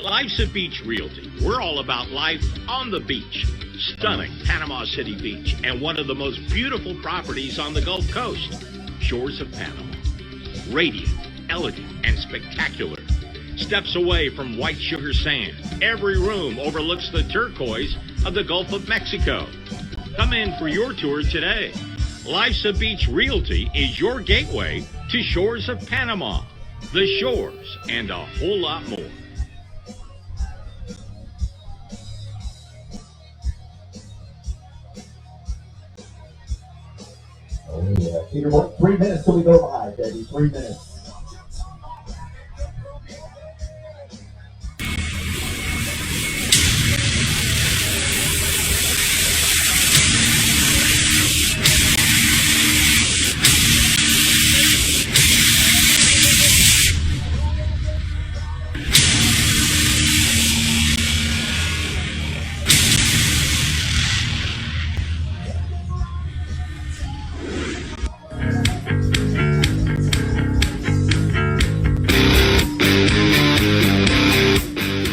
Life's a Beach Realty. We're all about life on the beach. Stunning Panama City Beach and one of the most beautiful properties on the Gulf Coast. Shores of Panama. Radiant, elegant, and spectacular. Steps away from white sugar sand. Every room overlooks the turquoise of the Gulf of Mexico. Come in for your tour today. Life's a Beach Realty is your gateway to Shores of Panama, the shores, and a whole lot more. Oh, yeah. Peter, 3 minutes till we go live, baby. 3 minutes.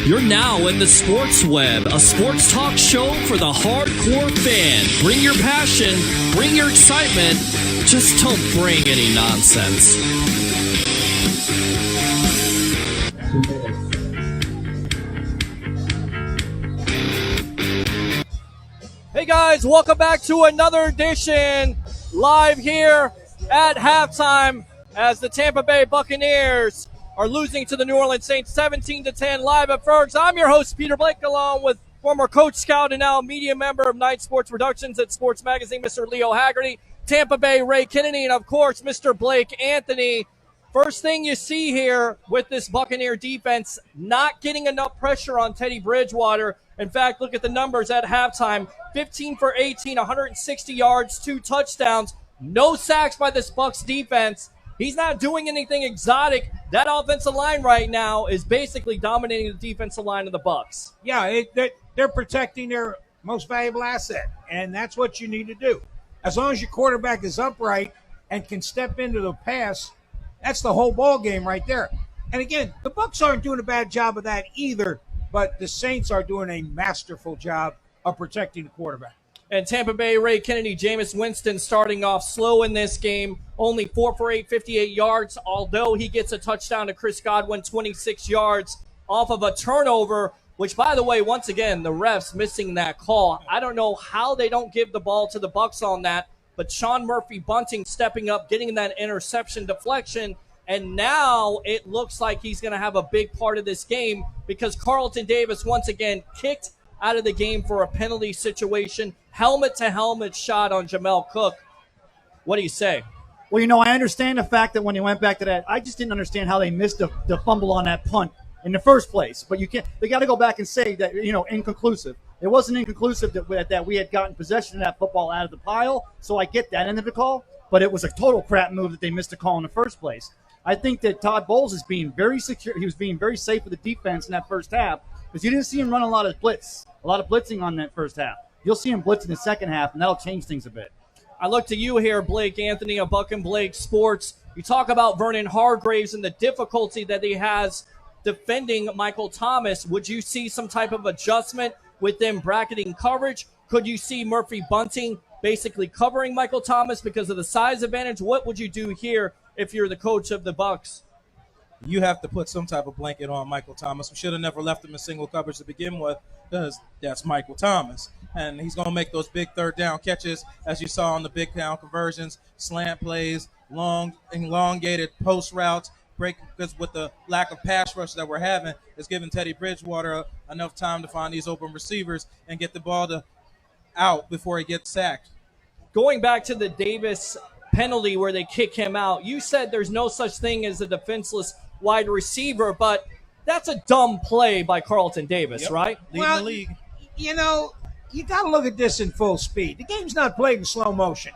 You're now in the Sports Web, a sports talk show for the hardcore fan. Bring your passion, bring your excitement, just don't bring any nonsense. 2 minutes. Hey guys, welcome back to another edition live here at halftime as the Tampa Bay Buccaneers are losing to the New Orleans Saints 17-10 live at Fergs. I'm your host, Peter Blake, along with former Coach Scout and now media member of Night Sports Productions at Sports Magazine, Mr. Leo Haggerty, Tampa Bay Ray Kennedy, and of course, Mr. Blake Anthony. First thing you see here with this Buccaneer defense, not getting enough pressure on Teddy Bridgewater. In fact, look at the numbers at halftime. 15 for 18, 160 yards, 2 touchdowns. No sacks by this Bucs defense. He's not doing anything exotic. That offensive line right now is basically dominating the defensive line of the Bucs. Yeah, they're protecting their most valuable asset, and that's what you need to do. As long as your quarterback is upright and can step into the pass, that's the whole ball game right there. And again, the Bucs aren't doing a bad job of that either, but the Saints are doing a masterful job of protecting the quarterback. And Tampa Bay Ray Kennedy, Jameis Winston starting off slow in this game. Only 4 for 8, 58 yards, although he gets a touchdown to Chris Godwin, 26 yards off of a turnover, which, by the way, once again, the refs missing that call. I don't know how they don't give the ball to the Bucs on that, but Sean Murphy-Bunting stepping up, getting that interception deflection, and now it looks like he's going to have a big part of this game because Carlton Davis, once again, kicked out of the game for a penalty situation. Helmet-to-helmet shot on Jamel Cook. What do you say? Well, I understand the fact that when they went back to that, I just didn't understand how they missed the fumble on that punt in the first place. But they got to go back and say that, inconclusive. It wasn't inconclusive that we had gotten possession of that football out of the pile, so I get that end of the call. But it was a total crap move that they missed the call in the first place. I think that Todd Bowles is being very secure. He was being very safe with the defense in that first half because you didn't see him run a lot of blitzing on that first half. You'll see him blitz in the second half, and that'll change things a bit. I look to you here, Blake Anthony of Buck and Blake Sports. You talk about Vernon Hargreaves and the difficulty that he has defending Michael Thomas. Would you see some type of adjustment with them bracketing coverage? Could you see Murphy Bunting basically covering Michael Thomas because of the size advantage? What would you do here if you're the coach of the Bucs? You have to put some type of blanket on Michael Thomas. We should have never left him in single coverage to begin with because that's Michael Thomas. And he's going to make those big third down catches, as you saw on the big down conversions, slant plays, long, elongated post routes, because with the lack of pass rush that we're having, it's giving Teddy Bridgewater enough time to find these open receivers and get the ball out before he gets sacked. Going back to the Davis penalty where they kick him out, you said there's no such thing as a defenseless wide receiver, but that's a dumb play by Carlton Davis, right? Leading the league. You got to look at this in full speed. The game's not played in slow motion.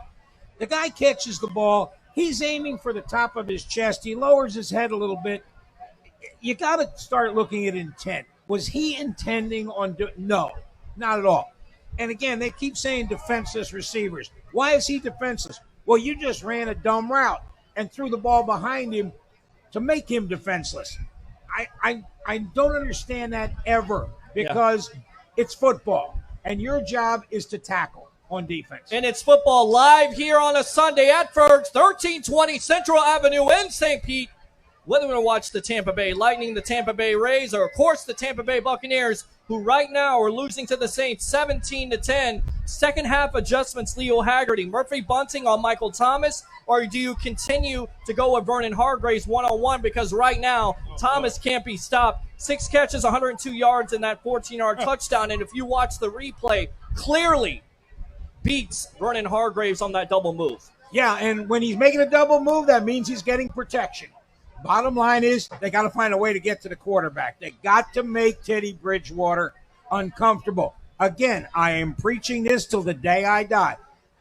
The guy catches the ball. He's aiming for the top of his chest. He lowers his head a little bit. You got to start looking at intent. Was he intending on no, not at all. And again, they keep saying defenseless receivers. Why is he defenseless? Well, you just ran a dumb route and threw the ball behind him to make him defenseless. I don't understand that ever because it's football, and your job is to tackle on defense. And it's football live here on a Sunday at Ferg's, 1320 Central Avenue in St. Pete. Whether we're going to watch the Tampa Bay Lightning, the Tampa Bay Rays, or, of course, the Tampa Bay Buccaneers, who right now are losing to the Saints 17-10. Second half adjustments, Leo Haggerty. Murphy Bunting on Michael Thomas, or do you continue to go with Vernon Hargraves one-on-one? Because right now, Thomas can't be stopped. 6 catches, 102 yards in that 14-yard touchdown. And if you watch the replay, clearly beats Vernon Hargraves on that double move. Yeah, and when he's making a double move, that means he's getting protection. Bottom line is they got to find a way to get to the quarterback. They got to make Teddy Bridgewater uncomfortable. Again, I am preaching this till the day I die.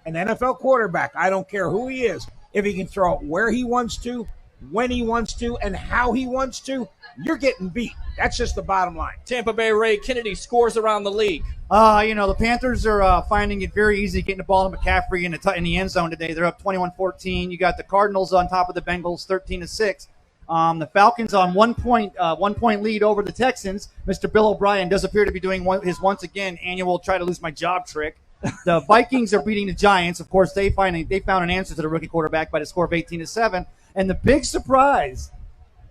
An NFL quarterback, I don't care who he is, if he can throw it where he wants to, when he wants to, and how he wants to, you're getting beat. That's just the bottom line. Tampa Bay Ray Kennedy scores around the league. The Panthers are finding it very easy getting the ball to McCaffrey in the end zone today. They're up 21-14. You got the Cardinals on top of the Bengals, 13-6. The Falcons on 1 point lead over the Texans. Mr. Bill O'Brien does appear to be doing his once again annual try to lose my job trick. The Vikings are beating the Giants. Of course, they found an answer to the rookie quarterback by the score of 18-7. And the big surprise,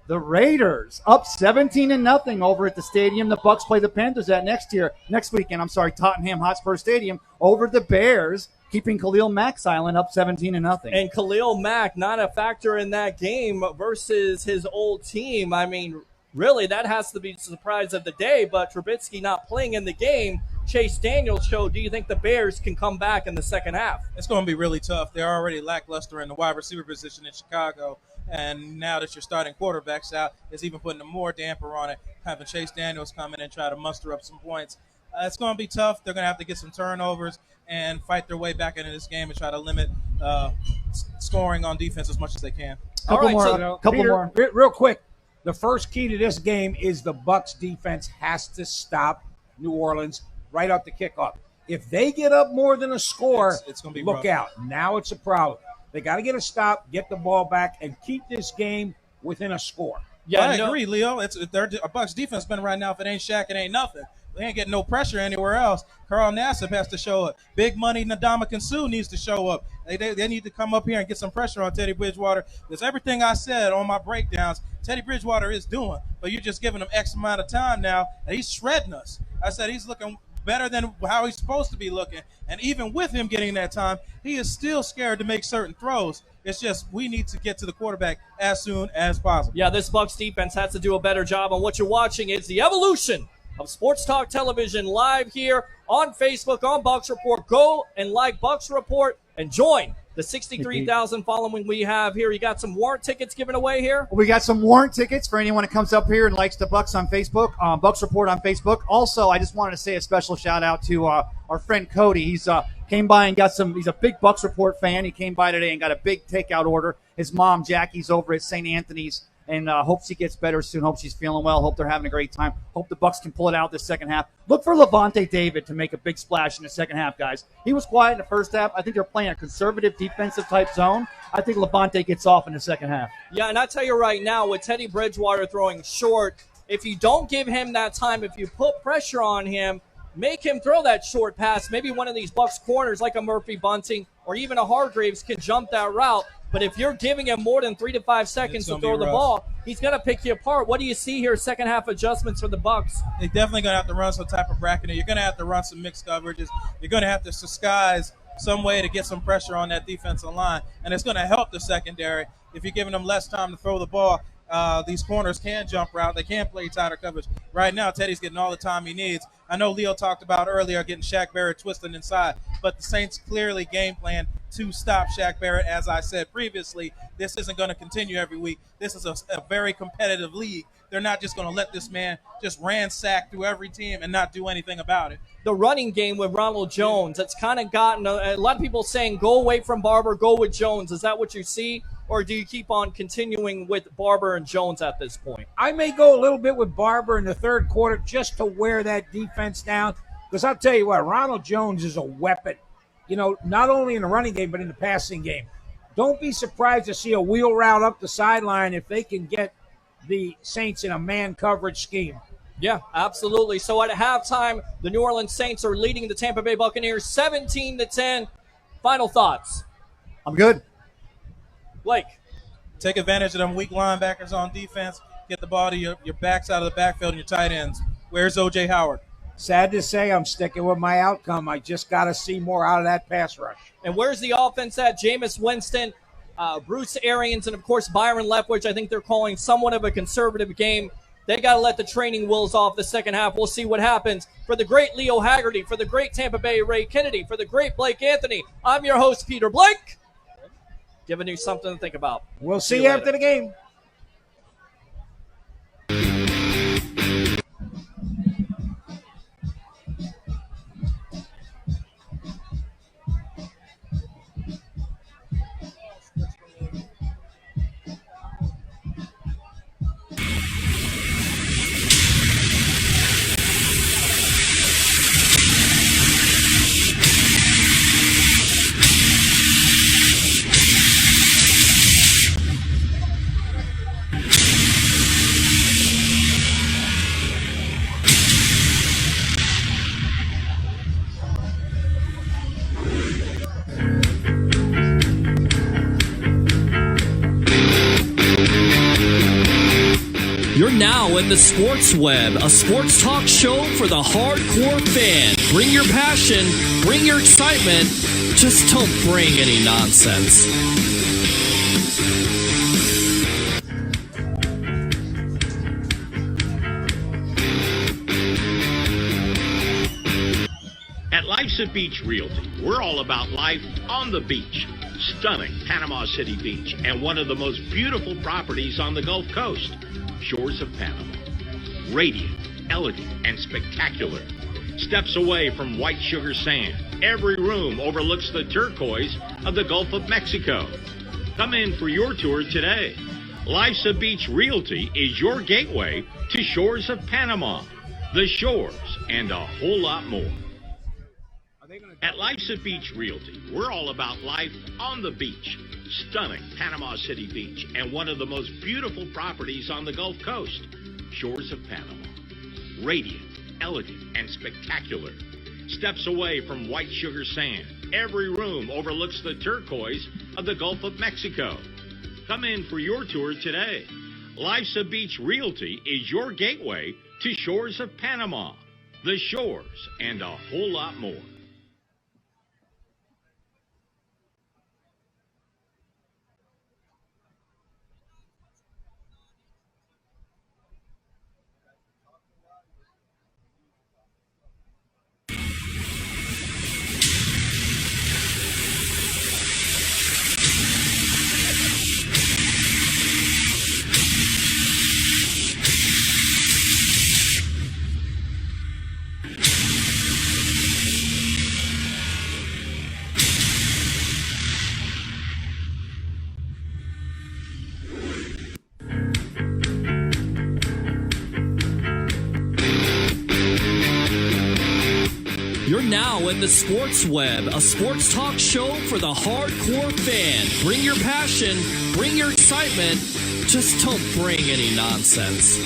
the Raiders up 17-0 over at the stadium the Bucs play the Panthers at next weekend. Tottenham Hotspur Stadium over the Bears, keeping Khalil Mack silent, up 17-0. And Khalil Mack not a factor in that game versus his old team. I mean, really, that has to be the surprise of the day. But Trubisky not playing in the game. Chase Daniels showed, do you think the Bears can come back in the second half? It's going to be really tough. They're already lackluster in the wide receiver position in Chicago. And now that you're starting quarterbacks out, it's even putting a more damper on it, having Chase Daniels come in and try to muster up some points. It's going to be tough. They're going to have to get some turnovers and fight their way back into this game and try to limit scoring on defense as much as they can. Couple Peter, more. Real quick, the first key to this game is the Bucs defense has to stop New Orleans right off the kickoff. If they get up more than a score, it's going to be look rough. out. Now it's a problem. They got to get a stop, get the ball back, and keep this game within a score. Yeah, I agree, Leo. It's their Bucs defense been right now. If it ain't Shaq, it ain't nothing. They ain't getting no pressure anywhere else. Carl Nassib has to show up. Big Money Ndamukong Suh needs to show up. They need to come up here and get some pressure on Teddy Bridgewater. Because everything I said on my breakdowns, Teddy Bridgewater is doing. But you're just giving him X amount of time now, and he's shredding us. I said he's looking better than how he's supposed to be looking. And even with him getting that time, he is still scared to make certain throws. It's just we need to get to the quarterback as soon as possible. Yeah, this Bucs defense has to do a better job. And what you're watching is the evolution of Sports Talk Television live here on Facebook on Bucs Report. Go and like Bucs Report and join the 63,000 following we have here. You got some warrant tickets given away here? We got some warrant tickets for anyone that comes up here and likes the Bucs on Facebook, Bucs Report on Facebook. Also, I just wanted to say a special shout out to our friend Cody. He's came by and got some. He's a big Bucs Report fan. He came by today and got a big takeout order. His mom Jackie's over at St. Anthony's, and hope she gets better soon. Hope she's feeling well. Hope they're having a great time. Hope the Bucs can pull it out this second half. Look for Levante David to make a big splash in the second half, guys. He was quiet in the first half. I think they're playing a conservative defensive type zone. I think Levante gets off in the second half. Yeah, and I tell you right now, with Teddy Bridgewater throwing short, if you don't give him that time, if you put pressure on him, make him throw that short pass. Maybe one of these Bucs corners like a Murphy Bunting or even a Hargraves can jump that route. But if you're giving him more than 3 to 5 seconds to throw the ball, he's going to pick you apart. What do you see here, second half adjustments for the Bucs? They're definitely going to have to run some type of bracketing. You're going to have to run some mixed coverages. You're going to have to disguise some way to get some pressure on that defensive line. And it's going to help the secondary if you're giving them less time to throw the ball. These corners can jump route. They can play tighter coverage. Right now, Teddy's getting all the time he needs. I know Leo talked about earlier getting Shaq Barrett twisted inside, but the Saints clearly game plan to stop Shaq Barrett. As I said previously, this isn't going to continue every week. This is a very competitive league. They're not just going to let this man just ransack through every team and not do anything about it. The running game with Ronald Jones, it's kind of gotten a lot of people saying go away from Barber, go with Jones. Is that what you see? Or do you keep on continuing with Barber and Jones at this point? I may go a little bit with Barber in the third quarter just to wear that defense down. Because I'll tell you what, Ronald Jones is a weapon. You know, not only in the running game, but in the passing game. Don't be surprised to see a wheel route up the sideline if they can get the Saints in a man coverage scheme. Yeah, absolutely. So at halftime, the New Orleans Saints are leading the Tampa Bay Buccaneers 17-10. Final thoughts. I'm good. Blake. Take advantage of them weak linebackers on defense. Get the ball to your backs out of the backfield and your tight ends. Where's O.J. Howard? Sad to say, I'm sticking with my outcome. I just got to see more out of that pass rush. And where's the offense at? Jameis Winston, Bruce Arians, and, of course, Byron Leftwich. I think they're calling somewhat of a conservative game. They got to let the training wheels off the second half. We'll see what happens. For the great Leo Haggerty, for the great Tampa Bay Ray Kennedy, for the great Blake Anthony, I'm your host, Peter Blake, giving you something to think about. We'll see you after the game. You're now in the Sports Web, a sports talk show for the hardcore fan. Bring your passion, bring your excitement, just don't bring any nonsense. At Life's Beach Realty, we're all about life on the beach. Stunning Panama City Beach and one of the most beautiful properties on the Gulf Coast. Shores of Panama. Radiant, elegant, and spectacular. Steps away from white sugar sand, every room overlooks the turquoise of the Gulf of Mexico. Come in for your tour today. Life's Beach Realty is your gateway to Shores of Panama, the shores, and a whole lot more. At Life's Beach Realty, we're all about life on the beach. Stunning Panama City Beach and one of the most beautiful properties on the Gulf Coast. Shores of Panama. Radiant, elegant, and spectacular. Steps away from white sugar sand, every room overlooks the turquoise of the Gulf of Mexico. Come in for your tour today. Life's Beach Realty is your gateway to Shores of Panama, the shores, and a whole lot more. You're now in the Sports Web, a sports talk show for the hardcore fan. Bring your passion, bring your excitement, just don't bring any nonsense.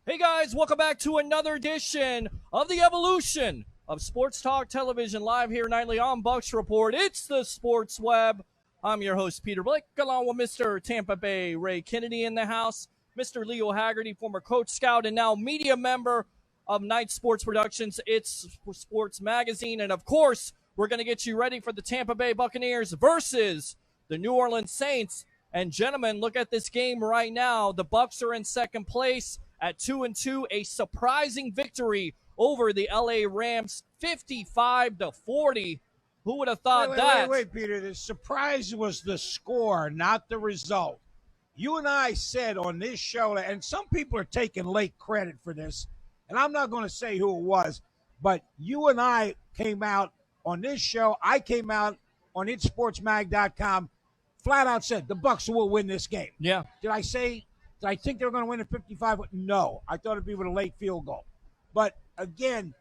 Hey guys, welcome back to another edition of the evolution of Sports Talk Television, live here nightly on Bucs Report. It's the Sports Web. I'm your host, Peter Blake, along with Mr. Tampa Bay Ray Kennedy in the house, Mr. Leo Haggerty, former coach scout and now media member of Night Sports Productions. It's Sports Magazine, and of course, we're going to get you ready for the Tampa Bay Buccaneers versus the New Orleans Saints. And gentlemen, look at this game right now. The Bucs are in second place at 2-2, a surprising victory over the LA Rams, 55-40. Who would have thought that? Wait, Peter. The surprise was the score, not the result. You and I said on this show, and some people are taking late credit for this, and I'm not going to say who it was, but you and I came out on this show. I came out on itsportsmag.com, flat out said the Bucs will win this game. Yeah. Did I say Did I think they were going to win at 55? No. I thought it'd be with a late field goal. But, again,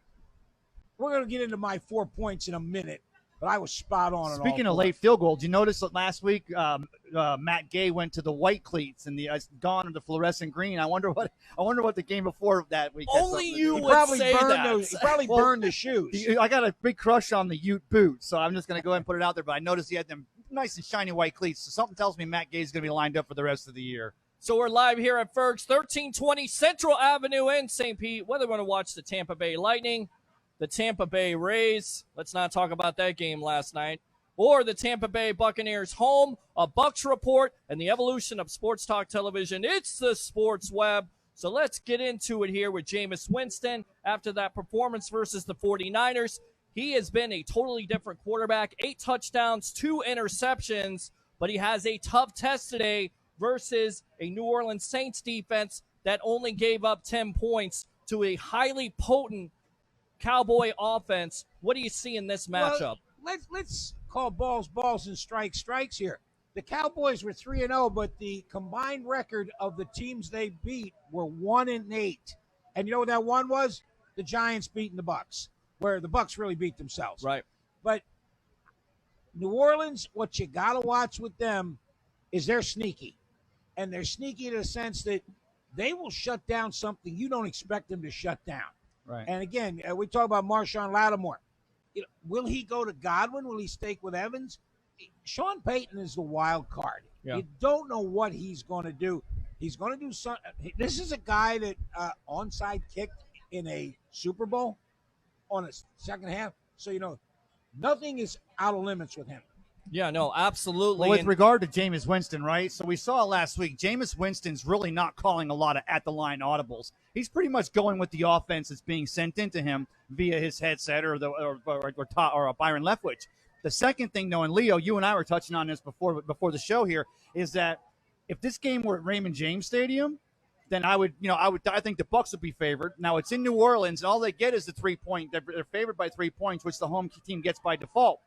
we're going to get into my 4 points in a minute, but I was spot on. Speaking of late field goals, you notice that last week Matt Gay went to the white cleats and the gone to the fluorescent green. I wonder what the game before that week. Only you would say that. He probably burned the shoes. I got a big crush on the Ute boots, so I'm just going to go ahead and put it out there. But I noticed he had them nice and shiny white cleats, so something tells me Matt Gay is going to be lined up for the rest of the year. So we're live here at Ferg's, 1320 Central Avenue in St. Pete. Whether we want to watch the Tampa Bay Lightning, the Tampa Bay Rays, let's not talk about that game last night, or the Tampa Bay Buccaneers home, a Bucs report, and the evolution of sports talk television. It's the Sports Web. So let's get into it here with Jameis Winston after that performance versus the 49ers. He has been a totally different quarterback, 8 touchdowns, 2 interceptions, but he has a tough test today versus a New Orleans Saints defense that only gave up 10 points to a highly potent Cowboy offense. What do you see in this matchup? Well, let's call balls and strikes here. The Cowboys were 3-0, but the combined record of the teams they beat were 1-8. And you know what that one was? The Giants beating the Bucs, where the Bucs really beat themselves. Right. But New Orleans, what you got to watch with them is they're sneaky. And they're sneaky in the sense that they will shut down something you don't expect them to shut down. Right. And again, we talk about Marshawn Lattimore. Will he go to Godwin? Will he stay with Evans? Sean Payton is the wild card. Yeah. You don't know what he's going to do. He's going to do something. This is a guy that onside kicked in a Super Bowl on a second half. So, nothing is out of limits with him. Yeah, no, absolutely. Well, with regard to Jameis Winston, right? So we saw last week, Jameis Winston's really not calling a lot of at-the-line audibles. He's pretty much going with the offense that's being sent into him via his headset or Byron Leftwich. The second thing, though, and Leo, you and I were touching on this before the show here, is that if this game were at Raymond James Stadium, then I think the Bucs would be favored. Now it's in New Orleans, and all they get is the 3 point. They're favored by 3 points, which the home team gets by default.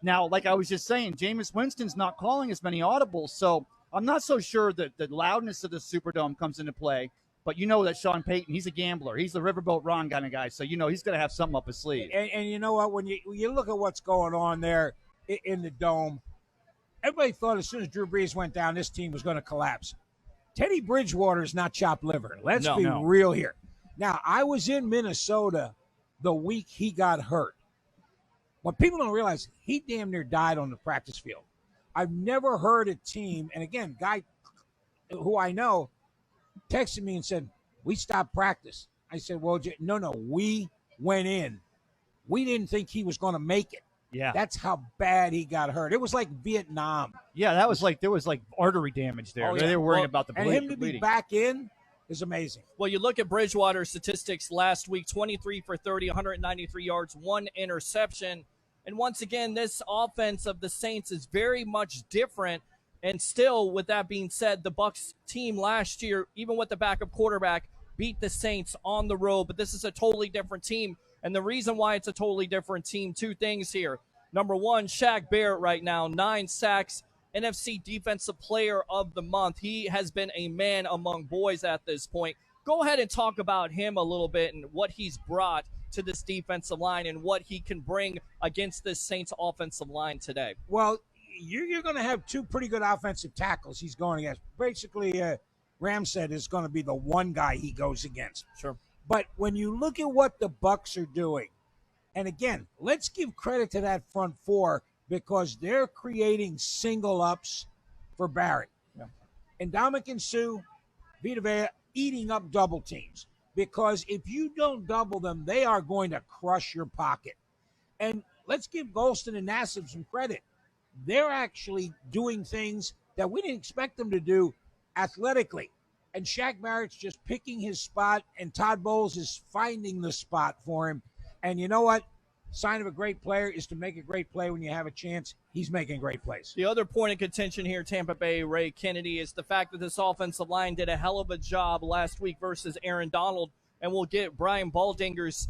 Now, like I was just saying, Jameis Winston's not calling as many audibles, so I'm not so sure that the loudness of the Superdome comes into play. But you know that Sean Payton, he's a gambler. He's the Riverboat Ron kind of guy, so he's going to have something up his sleeve. And you know what? When you look at what's going on there in the Dome, everybody thought as soon as Drew Brees went down, this team was going to collapse. Teddy Bridgewater is not chopped liver. Let's be real here. Now, I was in Minnesota the week he got hurt. What people don't realize, he damn near died on the practice field. I've never heard a team, and again, guy who I know texted me and said, we stopped practice. I said, well, no, we went in. We didn't think he was going to make it. Yeah. That's how bad he got hurt. It was like Vietnam. Yeah, there was artery damage there. Oh, yeah. They were worrying about the bleeding. And him to be back in is amazing. Well, you look at Bridgewater's statistics last week, 23 for 30, 193 yards, 1 interception. And once again, this offense of the Saints is very much different. And still, with that being said, the Bucs team last year, even with the backup quarterback, beat the Saints on the road. But this is a totally different team. And the reason why it's a totally different team, 2 things here. Number 1, Shaq Barrett right now, 9 sacks, NFC Defensive Player of the Month. He has been a man among boys at this point. Go ahead and talk about him a little bit and what he's brought to this defensive line and what he can bring against this Saints offensive line today. Well, you're going to have 2 pretty good offensive tackles he's going against. Basically, Ramsey is going to be the one guy he goes against. Sure. But when you look at what the Bucs are doing, and again, let's give credit to that front 4 because they're creating single ups for Barrett. Yeah. And Ndamukong Suh, Vita Vea eating up double teams. Because if you don't double them, they are going to crush your pocket. And let's give Golston and Nassib some credit. They're actually doing things that we didn't expect them to do athletically. And Shaq Barrett's just picking his spot, and Todd Bowles is finding the spot for him. And you know what? Sign of a great player is to make a great play when you have a chance. He's making great plays. The other point of contention here, Tampa Bay, Ray Kennedy, is the fact that this offensive line did a hell of a job last week versus Aaron Donald. And we'll get Brian Baldinger's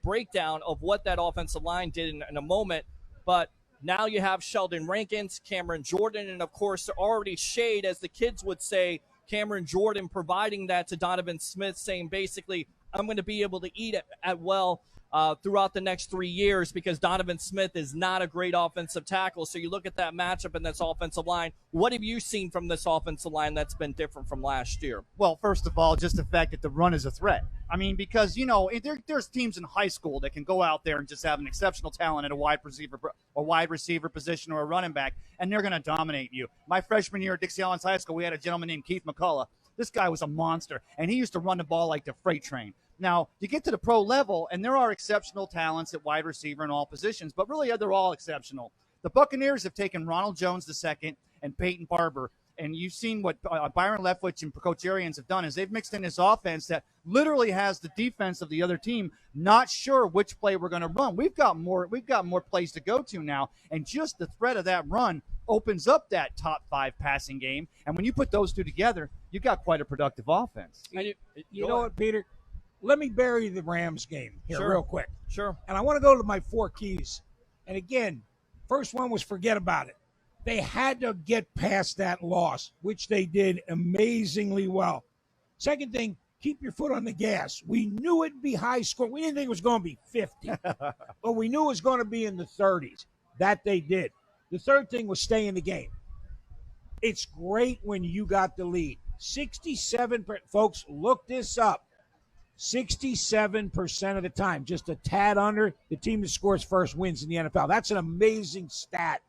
breakdown of what that offensive line did in a moment. But now you have Sheldon Rankins, Cameron Jordan, and, of course, already shade, as the kids would say, Cameron Jordan providing that to Donovan Smith, saying basically, I'm going to be able to eat at well throughout the next 3 years because Donovan Smith is not a great offensive tackle. So you look at that matchup in this offensive line. What have you seen from this offensive line that's been different from last year? Well, first of all, just the fact that the run is a threat. I mean, because, there's teams in high school that can go out there and just have an exceptional talent at a wide receiver position or a running back, and they're going to dominate you. My freshman year at Dixie Islands High School, we had a gentleman named Keith McCullough. This guy was a monster, and he used to run the ball like the freight train. Now, you get to the pro level, and there are exceptional talents at wide receiver in all positions, but really they're all exceptional. The Buccaneers have taken Ronald Jones II and Peyton Barber, and you've seen what Byron Leftwich and Coach Arians have done is they've mixed in this offense that literally has the defense of the other team not sure which play we're going to run. We've got more plays to go to now, and just the threat of that run opens up that top 5 passing game. And when you put those two together, you got quite a productive offense. You know what, Peter? Let me bury the Rams game here real quick. Sure. And I want to go to my 4 keys. And again, first one was forget about it. They had to get past that loss, which they did amazingly well. Second thing, keep your foot on the gas. We knew it'd be high score. We didn't think it was going to be 50, but we knew it was going to be in the 30s. That they did. The third thing was stay in the game. It's great when you got the lead. 67%, folks, look this up. 67% of the time, just a tad under, the team that scores first wins in the NFL. That's an amazing stat.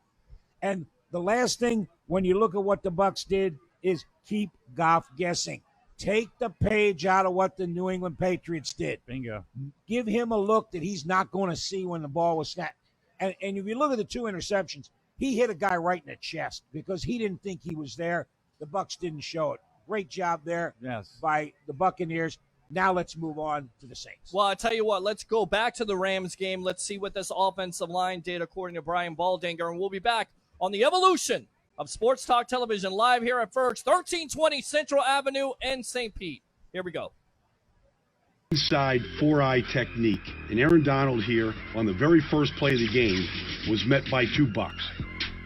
And the last thing, when you look at what the Bucs did, is keep Goff guessing. Take the page out of what the New England Patriots did. Bingo. Give him a look that he's not going to see when the ball was snapped. And if you look at the 2 interceptions, he hit a guy right in the chest because he didn't think he was there. The Bucs didn't show it. Great job there by the Buccaneers. Now let's move on to the Saints. Well, I tell you what, let's go back to the Rams game. Let's see what this offensive line did according to Brian Baldinger, and we'll be back on the evolution of Sports Talk Television live here at Ferg's, 1320 Central Avenue in St. Pete. Here we go. Inside 4-eye technique. And Aaron Donald here on the very first play of the game was met by 2 bucs,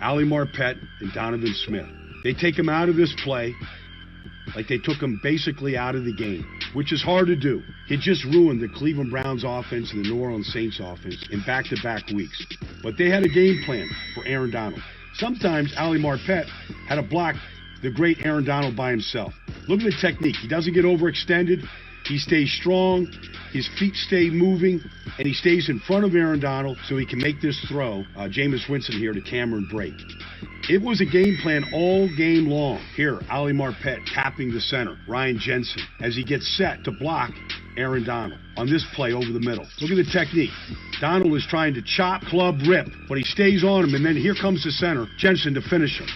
Ali Marpet and Donovan Smith. They take him out of this play like they took him basically out of the game, which is hard to do. He just ruined the Cleveland Browns offense and the New Orleans Saints offense in back-to-back weeks. But they had a game plan for Aaron Donald. Sometimes Ali Marpet had to block the great Aaron Donald by himself. Look at the technique. He doesn't get overextended. He stays strong. His feet stay moving, and he stays in front of Aaron Donald so he can make this throw. Jameis Winston here to Cameron Brake. It was a game plan all game long. Here, Ali Marpet tapping the center, Ryan Jensen, as he gets set to block Aaron Donald on this play over the middle. Look at the technique. Donald is trying to chop, club, rip, but he stays on him, and then here comes the center, Jensen, to finish him.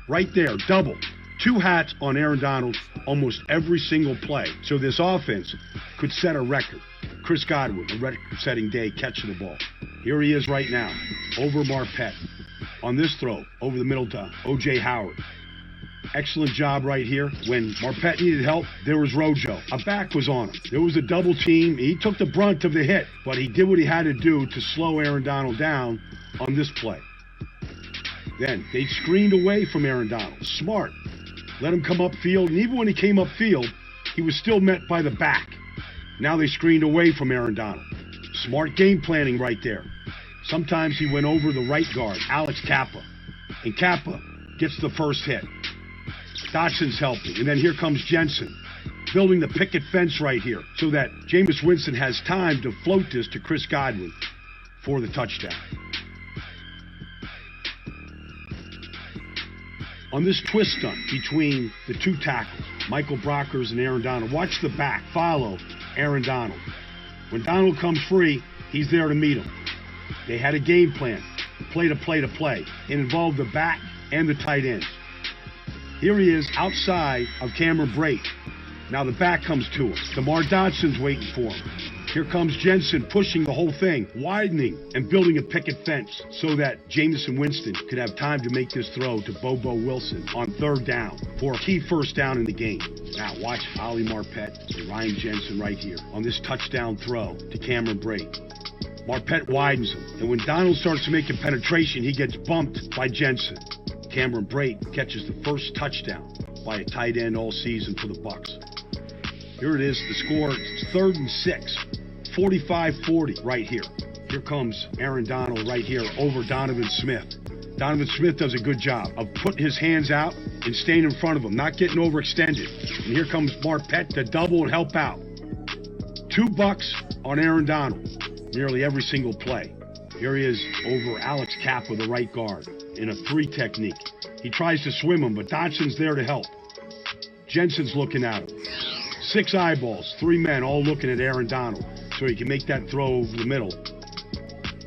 Right there, double. 2 hats on Aaron Donald almost every single play. So this offense could set a record. Chris Godwin, a record-setting day catching the ball. Here he is right now, over Marpet. On this throw, over the middle to O.J. Howard. Excellent job right here. When Marpet needed help, there was Rojo. A back was on him. There was a double team. He took the brunt of the hit, but he did what he had to do to slow Aaron Donald down on this play. Then they screened away from Aaron Donald. Smart. Let him come upfield, and even when he came upfield, he was still met by the back. Now they screened away from Aaron Donald. Smart game planning right there. Sometimes he went over the right guard, Alex Kappa, and Kappa gets the first hit. Dotson's helping, and then here comes Jensen, building the picket fence right here so that Jameis Winston has time to float this to Chris Godwin for the touchdown. On this twist stunt between the 2 tackles, Michael Brockers and Aaron Donald, watch the back follow Aaron Donald. When Donald comes free, he's there to meet him. They had a game plan, play to play to play. It involved the back and the tight ends. Here he is outside of Cameron Brake. Now the back comes to him. DeMar Dotson's waiting for him. Here comes Jensen pushing the whole thing, widening and building a picket fence so that Jameis Winston could have time to make this throw to Bobo Wilson on 3rd down for a key first down in the game. Now watch Ali Marpet and Ryan Jensen right here on this touchdown throw to Cameron Brake. Marpet widens him, and when Donald starts to make a penetration, he gets bumped by Jensen. Cameron Brake catches the first touchdown by a tight end all season for the Bucs. Here it is, the score, it's 3rd and 6, 45-40 right here. Here comes Aaron Donald right here over Donovan Smith. Donovan Smith does a good job of putting his hands out and staying in front of him, not getting overextended. And here comes Marpet to double and help out. 2 Bucs on Aaron Donald, nearly every single play. Here he is over Alex Kappa, the right guard, in a 3 technique. He tries to swim him, but Dodson's there to help. Jensen's looking at him. 6 eyeballs, 3 men all looking at Aaron Donald so he can make that throw over the middle.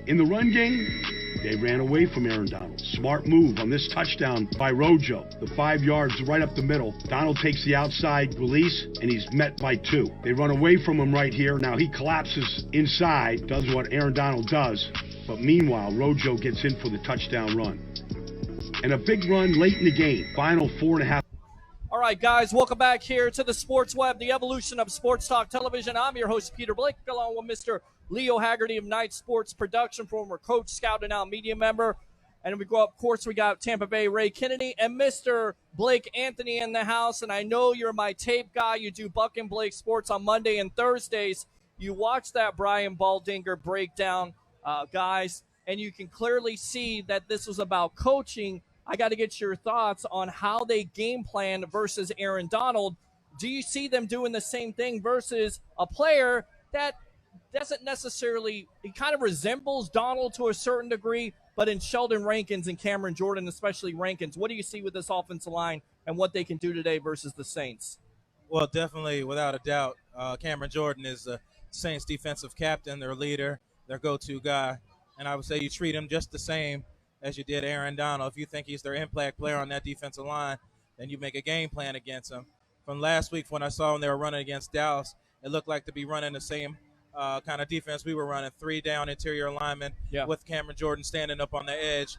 In the run game, they ran away from Aaron Donald. Smart move on this touchdown by Rojo. The 5 yards right up the middle. Donald takes the outside release, and he's met by 2. They run away from him right here. Now he collapses inside, does what Aaron Donald does. But meanwhile, Rojo gets in for the touchdown run. And a big run late in the game. Final 4.5. All right, guys, welcome back here to the Sports Web, the evolution of sports talk television. I'm your host, Peter Blake, along with Mr. Leo Haggerty of Night Sports Production, former coach, scout, and now media member. And we go up, of course, we got Tampa Bay Ray Kennedy and Mr. Blake Anthony in the house. And I know you're my tape guy. You do Buck and Blake Sports on Monday and Thursdays. You watch that Brian Baldinger breakdown, guys, and you can clearly see that this was about coaching. I got to get your thoughts on how they game plan versus Aaron Donald. Do you see them doing the same thing versus a player that doesn't necessarily, he kind of resembles Donald to a certain degree, but in Sheldon Rankins and Cameron Jordan, especially Rankins, what do you see with this offensive line and what they can do today versus the Saints? Well, definitely, without a doubt, Cameron Jordan is the Saints defensive captain, their leader, their go-to guy. And I would say you treat him just the same as you did Aaron Donald. If you think he's their impact player on that defensive line, then you make a game plan against him. From last week when I saw them, they were running against Dallas, it looked like to be running the same kind of defense we were running, 3 down interior linemen with Cameron Jordan standing up on the edge,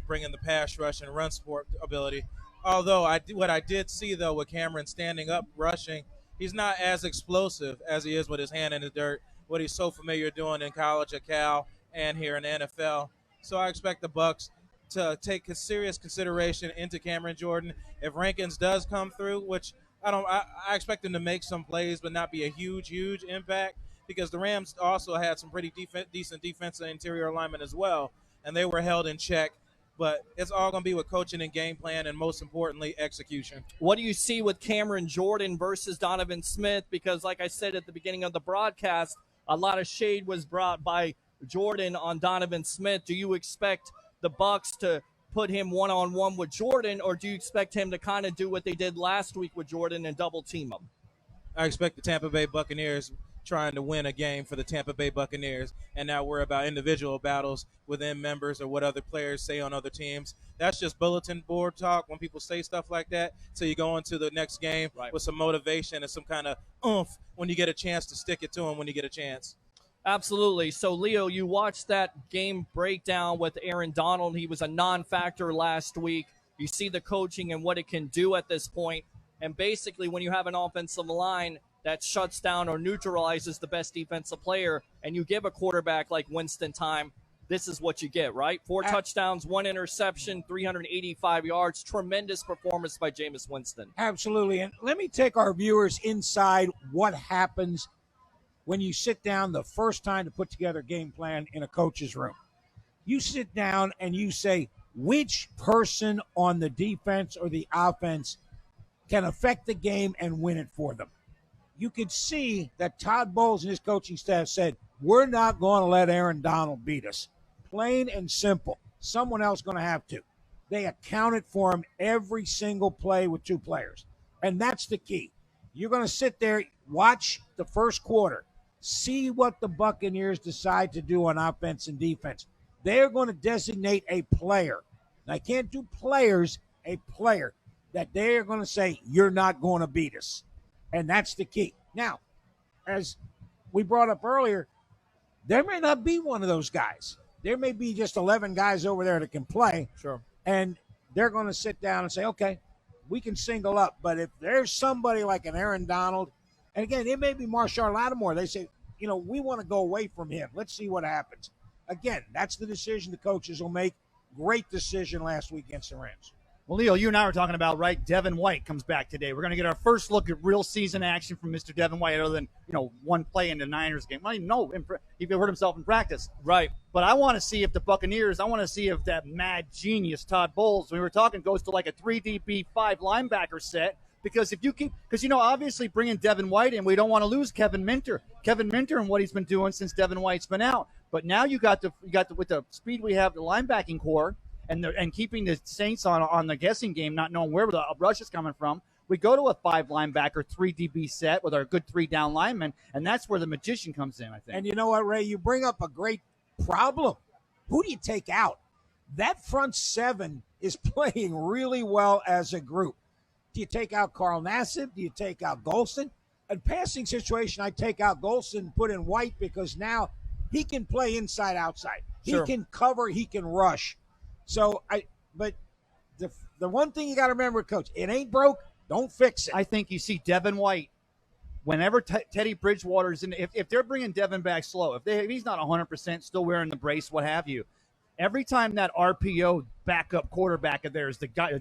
bringing the pass rush and run support ability. Although what I did see, though, with Cameron standing up, rushing, he's not as explosive as he is with his hand in the dirt, what he's so familiar doing in college at Cal and here in the NFL. So I expect the Bucs to take a serious consideration into Cameron Jordan. If Rankins does come through, which I expect him to make some plays but not be a huge impact, because the Rams also had some pretty decent defensive interior alignment as well, and they were held in check. But it's all going to be with coaching and game plan and, most importantly, execution. What do you see with Cameron Jordan versus Donovan Smith? Because like I said at the beginning of the broadcast, a lot of shade was brought by Jordan on Donovan Smith. Do you expect the Bucs to put him one-on-one with Jordan, or do you expect him to kind of do what they did last week with Jordan and double team him? I expect the Tampa Bay Buccaneers trying to win a game for the Tampa Bay Buccaneers and not worry about individual battles within members or what other players say on other teams. That's just bulletin board talk when people say stuff like that. So you go into the next game with some motivation and some kind of oomph when you get a chance to stick it to them when you get a chance. Absolutely. So, Leo, you watched that game breakdown with Aaron Donald. He was a non-factor last week. You see the coaching and what it can do at this point. And basically, when you have an offensive line that shuts down or neutralizes the best defensive player and you give a quarterback like Winston time, this is what you get, right? 4 touchdowns, 1 interception, 385 yards. Tremendous performance by Jameis Winston. Absolutely. And let me take our viewers inside what happens when you sit down the first time to put together a game plan in a coach's room. You sit down and you say, which person on the defense or the offense can affect the game and win it for them? You could see that Todd Bowles and his coaching staff said, we're not going to let Aaron Donald beat us. Plain and simple. Someone else going to have to. They accounted for him every single play with 2 players. And that's the key. You're going to sit there, watch the first quarter, see what the Buccaneers decide to do on offense and defense. They're going to designate a player. And I can't do players, a player that they're going to say, you're not going to beat us. And that's the key. Now, as we brought up earlier, there may not be one of those guys. There may be just 11 guys over there that can play. Sure. And they're going to sit down and say, okay, we can single up. But if there's somebody like an Aaron Donald, and again, it may be Marshall Lattimore. They say, we want to go away from him. Let's see what happens. Again, that's the decision the coaches will make. Great decision last week against the Rams. Well, Leo, you and I were talking about, right, Devin White comes back today. We're going to get our first look at real season action from Mr. Devin White other than, one play in the Niners game. I know he hurt himself in practice. Right. But I want to see if the Buccaneers, I want to see if that mad genius Todd Bowles, we were talking, goes to like a 3DB 5 linebacker set. Because obviously bringing Devin White in, we don't want to lose Kevin Minter. Kevin Minter and what he's been doing since Devin White's been out. But now you got with the speed we have, the linebacking core, and keeping the Saints on the guessing game, not knowing where the rush is coming from. We go to a 5 linebacker, 3 DB set with our good 3 down linemen, and that's where the magician comes in, I think. And you know what, Ray? You bring up a great problem. Who do you take out? That front 7 is playing really well as a group. Do you take out Carl Nassib? Do you take out Golston? In passing situation, I take out Golston and put in White because now he can play inside, outside. He can cover. He can rush. But the one thing you got to remember, Coach, it ain't broke. Don't fix it. I think you see Devin White whenever Teddy Bridgewater's in. If they're bringing Devin back slow, if he's not 100%, still wearing the brace, what have you, every time that RPO backup quarterback of theirs, the guy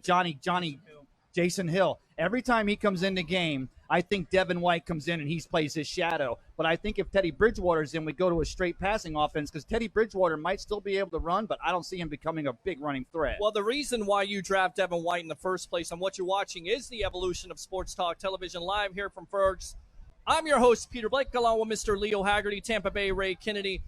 Jason Hill, every time he comes in the game, I think Devin White comes in and he plays his shadow. But I think if Teddy Bridgewater's in, we go to a straight passing offense because Teddy Bridgewater might still be able to run, but I don't see him becoming a big running threat. Well, the reason why you draft Devin White in the first place and what you're watching is the evolution of Sports Talk Television live here from Fergs. I'm your host, Peter Blake, along with Mr. Leo Haggerty, Tampa Bay Ray Kennedy,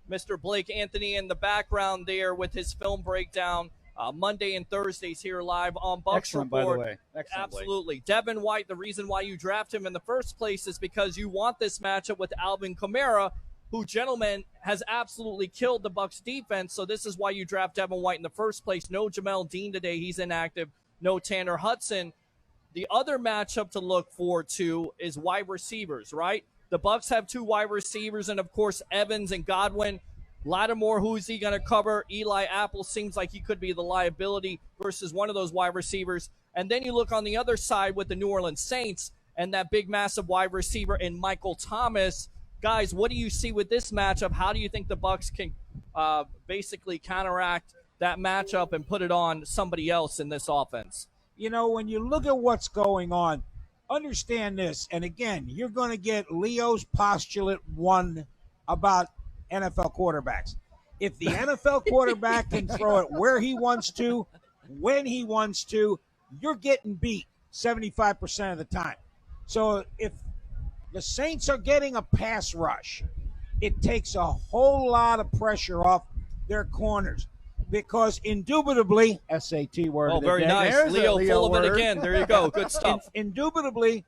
Mr. Blake Anthony in the background there with his film breakdown. Monday and Thursdays here live on Bucks Excellent, Report. by the way. Excellent, Absolutely. Blake. Devin White, the reason why you draft him in the first place is because you want this matchup with Alvin Kamara, who, gentlemen, has absolutely killed the Bucks defense. So this is why you draft Devin White in the first place. No Jamel Dean today. He's inactive. No Tanner Hudson. The other matchup to look forward to is wide receivers, right? The Bucks have 2 wide receivers, and, of course, Evans and Godwin. Lattimore, who's he going to cover? Eli Apple seems like he could be the liability versus one of those wide receivers. And then you look on the other side with the New Orleans Saints and that big, massive wide receiver in Michael Thomas. Guys, what do you see with this matchup? How do you think the Bucks can basically counteract that matchup and put it on somebody else in this offense? When you look at what's going on, understand this. And, again, you're going to get Leo's postulate 1 about NFL quarterbacks. If the NFL quarterback can throw it where he wants to, when he wants to, you're getting beat 75% of the time. So if the Saints are getting a pass rush, it takes a whole lot of pressure off their corners because indubitably, SAT word of the very day. nice. There's Leo, full of word. it again. There you go. Good stuff. Indubitably,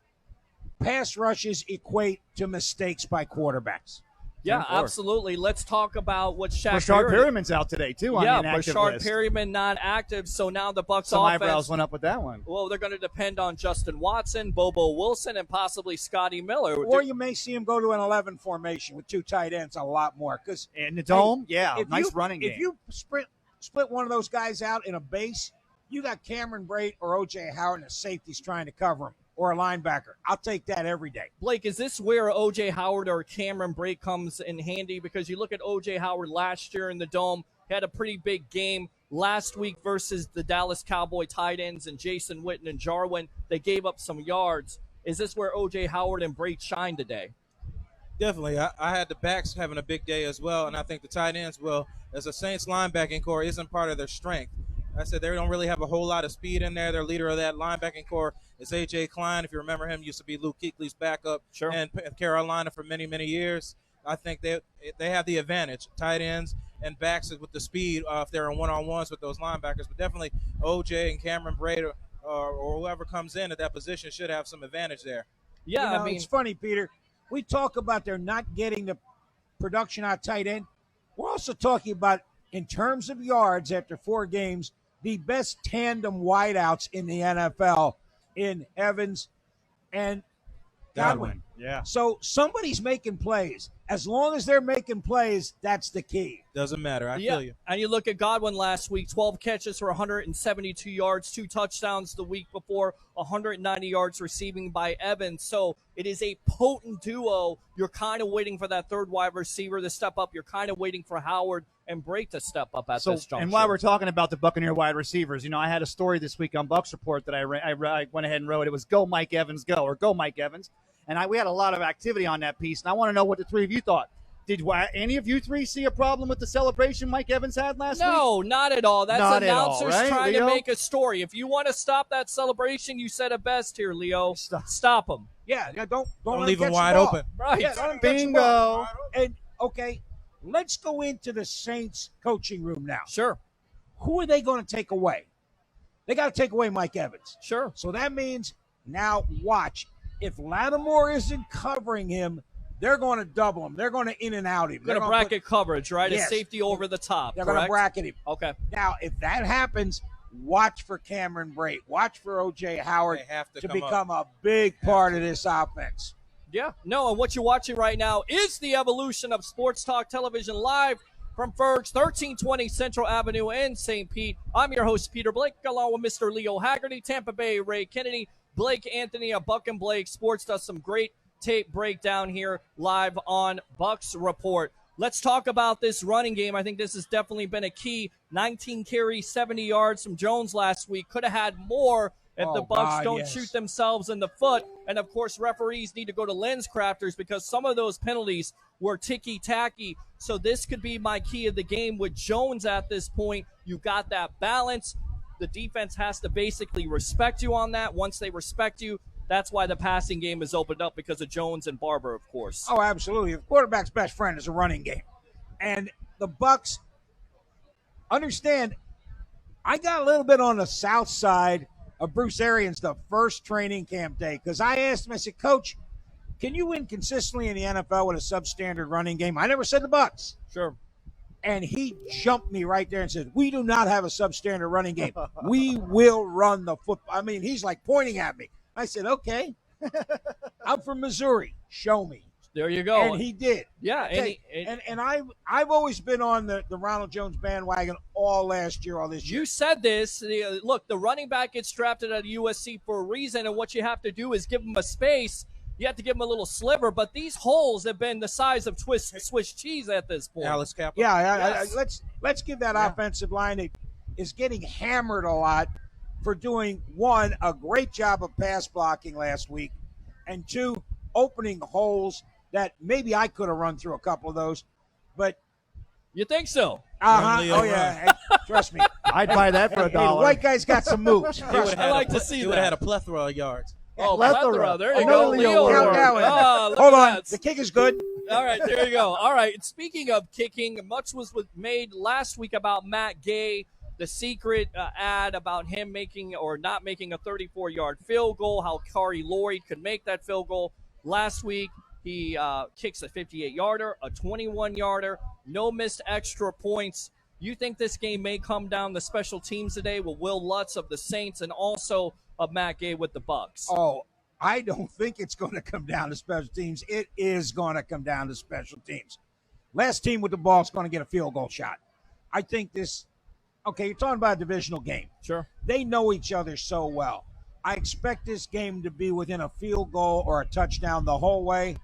pass rushes equate to mistakes by quarterbacks. Yeah, absolutely. Let's talk about what Rashard Perriman's out today, too, on the inactive Rashard list. Perriman not active, so now the Bucs Some offense. eyebrows went up with that one. Well, they're going to depend on Justin Watson, Bobo Wilson, and possibly Scotty Miller. Or you may see him go to an 11 formation with 2 tight ends a lot more. Because in the dome, nice running game. If you split one of those guys out in a base, you got Cameron Brate or O.J. Howard and the safeties trying to cover him. Or a linebacker. I'll take that every day. Blake, is this where O.J. Howard or Cameron Brate comes in handy? Because you look at O.J. Howard last year in the Dome, had a pretty big game last week versus the Dallas Cowboy tight ends and Jason Witten and Jarwin. They gave up some yards. Is this where O.J. Howard and Brate shine today? Definitely. I had the backs having a big day as well, and I think the tight ends will, as a Saints linebacking core isn't part of their strength. I said they don't really have a whole lot of speed in there. Their leader of that linebacking core is A.J. Klein. If you remember him, used to be Luke Kuechly's backup in Carolina for many, many years. I think they have the advantage, tight ends and backs with the speed if they're in one-on-ones with those linebackers. But definitely O.J. and Cameron Brate or whoever comes in at that position should have some advantage there. Yeah, it's funny, Peter. We talk about they're not getting the production out tight end. We're also talking about, in terms of yards after 4 games, the best tandem wideouts in the NFL in Evans and Godwin. Yeah. So somebody's making plays. As long as they're making plays, that's the key. Doesn't matter. I Yeah, feel you. and you look at Godwin last week, 12 catches for 172 yards, 2 touchdowns the week before, 190 yards receiving by Evans. So it is a potent duo. You're kind of waiting for that third wide receiver to step up. You're kind of waiting for Howard and Bray to step up at this juncture. And while we're talking about the Buccaneer wide receivers, I had a story this week on Bucs Report that I went ahead and wrote. It was "Go Mike Evans, go" or "Go Mike Evans," and we had a lot of activity on that piece. And I want to know what the three of you thought. Did any of you three see a problem with the celebration Mike Evans had last week? No, not at all. That's Not announcers at all, right, trying Leo? to make a story. If you want to stop that celebration, you said it best here, Leo. Stop them. Yeah, don't let leave him him catch wide the ball. open. Right. Yeah, let him catch the Bingo. ball. And okay, let's go into the Saints coaching room now. Sure. Who are they going to take away? They got to take away Mike Evans. Sure. So that means now watch. If Lattimore isn't covering him, they're going to double him. They're going to in and out him. Going to bracket coverage, right? Yes. A safety over the top. They're going to correct? bracket him. Okay. Now, if that happens, watch for Cameron Bray. Watch for O.J. Howard They have to come become a big part of this offense. Yeah. No, and what you're watching right now is the evolution of Sports Talk Television live from Ferg's 1320 Central Avenue in St. Pete. I'm your host, Peter Blake, along with Mr. Leo Haggerty, Tampa Bay Ray Kennedy, Blake Anthony of Buck and Blake Sports does some great tape breakdown here live on Bucks Report. Let's talk about this running game. I think this has definitely been a key. 19 carries, 70 yards from Jones last week. Could have had more if the Bucks don't shoot themselves in the foot. And, of course, referees need to go to lens crafters because some of those penalties were ticky-tacky. So this could be my key of the game with Jones at this point. You got that balance. The defense has to basically respect you on that. Once they respect you, that's why the passing game is opened up because of Jones and Barber, of course. Oh, absolutely. The quarterback's best friend is a running game. And the Bucks, understand, I got a little bit on the south side of Bruce Arians the first training camp day because I asked him, I said, Coach, can you win consistently in the NFL with a substandard running game? I never said the Bucks. Sure. And he jumped me right there and said, we do not have a substandard running game. We will run the football. I mean, he's like pointing at me. I said, okay. I'm from Missouri. Show me. There you go. And he did. Yeah. Okay. And I've always been on the Ronald Jones bandwagon all last year, all this year. You said this. Look, the running back gets drafted at USC for a reason, and what you have to do is give him a space. You have to give him a little sliver, but these holes have been the size of Swiss cheese at this point. Alex Kappa. Yeah, let's give that offensive line. It is getting hammered a lot for doing, one, a great job of pass blocking last week, and two, opening holes that maybe I could have run through a couple of those. But you think so? Oh, yeah. Hey, trust me. I'd buy that for Hey, $1. the white guy's got some moves. I like to see He that. would have had a plethora of yards. Oh, plethora. There you Another go. Leo Leo. word. Look Hold at on. that. The kick is good. All right, there you go. All right, and speaking of kicking, much was made last week about Matt Gay, the secret ad about him making or not making a 34-yard field goal, how Kari Lloyd could make that field goal. Last week, he kicks a 58-yarder, a 21-yarder, no missed extra points. You think this game may come down to special teams today with Will Lutz of the Saints and also of Matt Gay with the Bucks? Oh, I don't think it's going to come down to special teams. It is going to come down to special teams. Last team with the ball is going to get a field goal shot. I think this, okay, you're talking about a divisional game. Sure. They know each other so well. I expect this game to be within a field goal or a touchdown the whole way.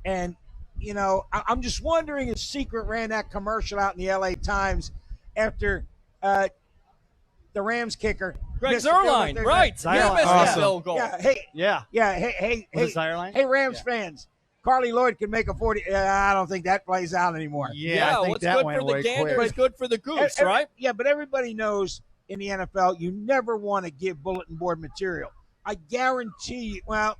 And, you know, I'm just wondering if Secret ran that commercial out in the LA Times after the Rams kicker. Greg missed the field goal. Zerline, right. He Zerline. missed Awesome. the field goal. Yeah, hey, Yeah. yeah, hey, Was it Zerline? hey, Rams fans. Carly Lloyd can make a 40. I don't think that plays out anymore. Yeah, I think what's that good went for the away gander quick. is good for the goose, Every- right? Yeah, but everybody knows in the NFL, you never want to give bulletin board material. I guarantee you, well,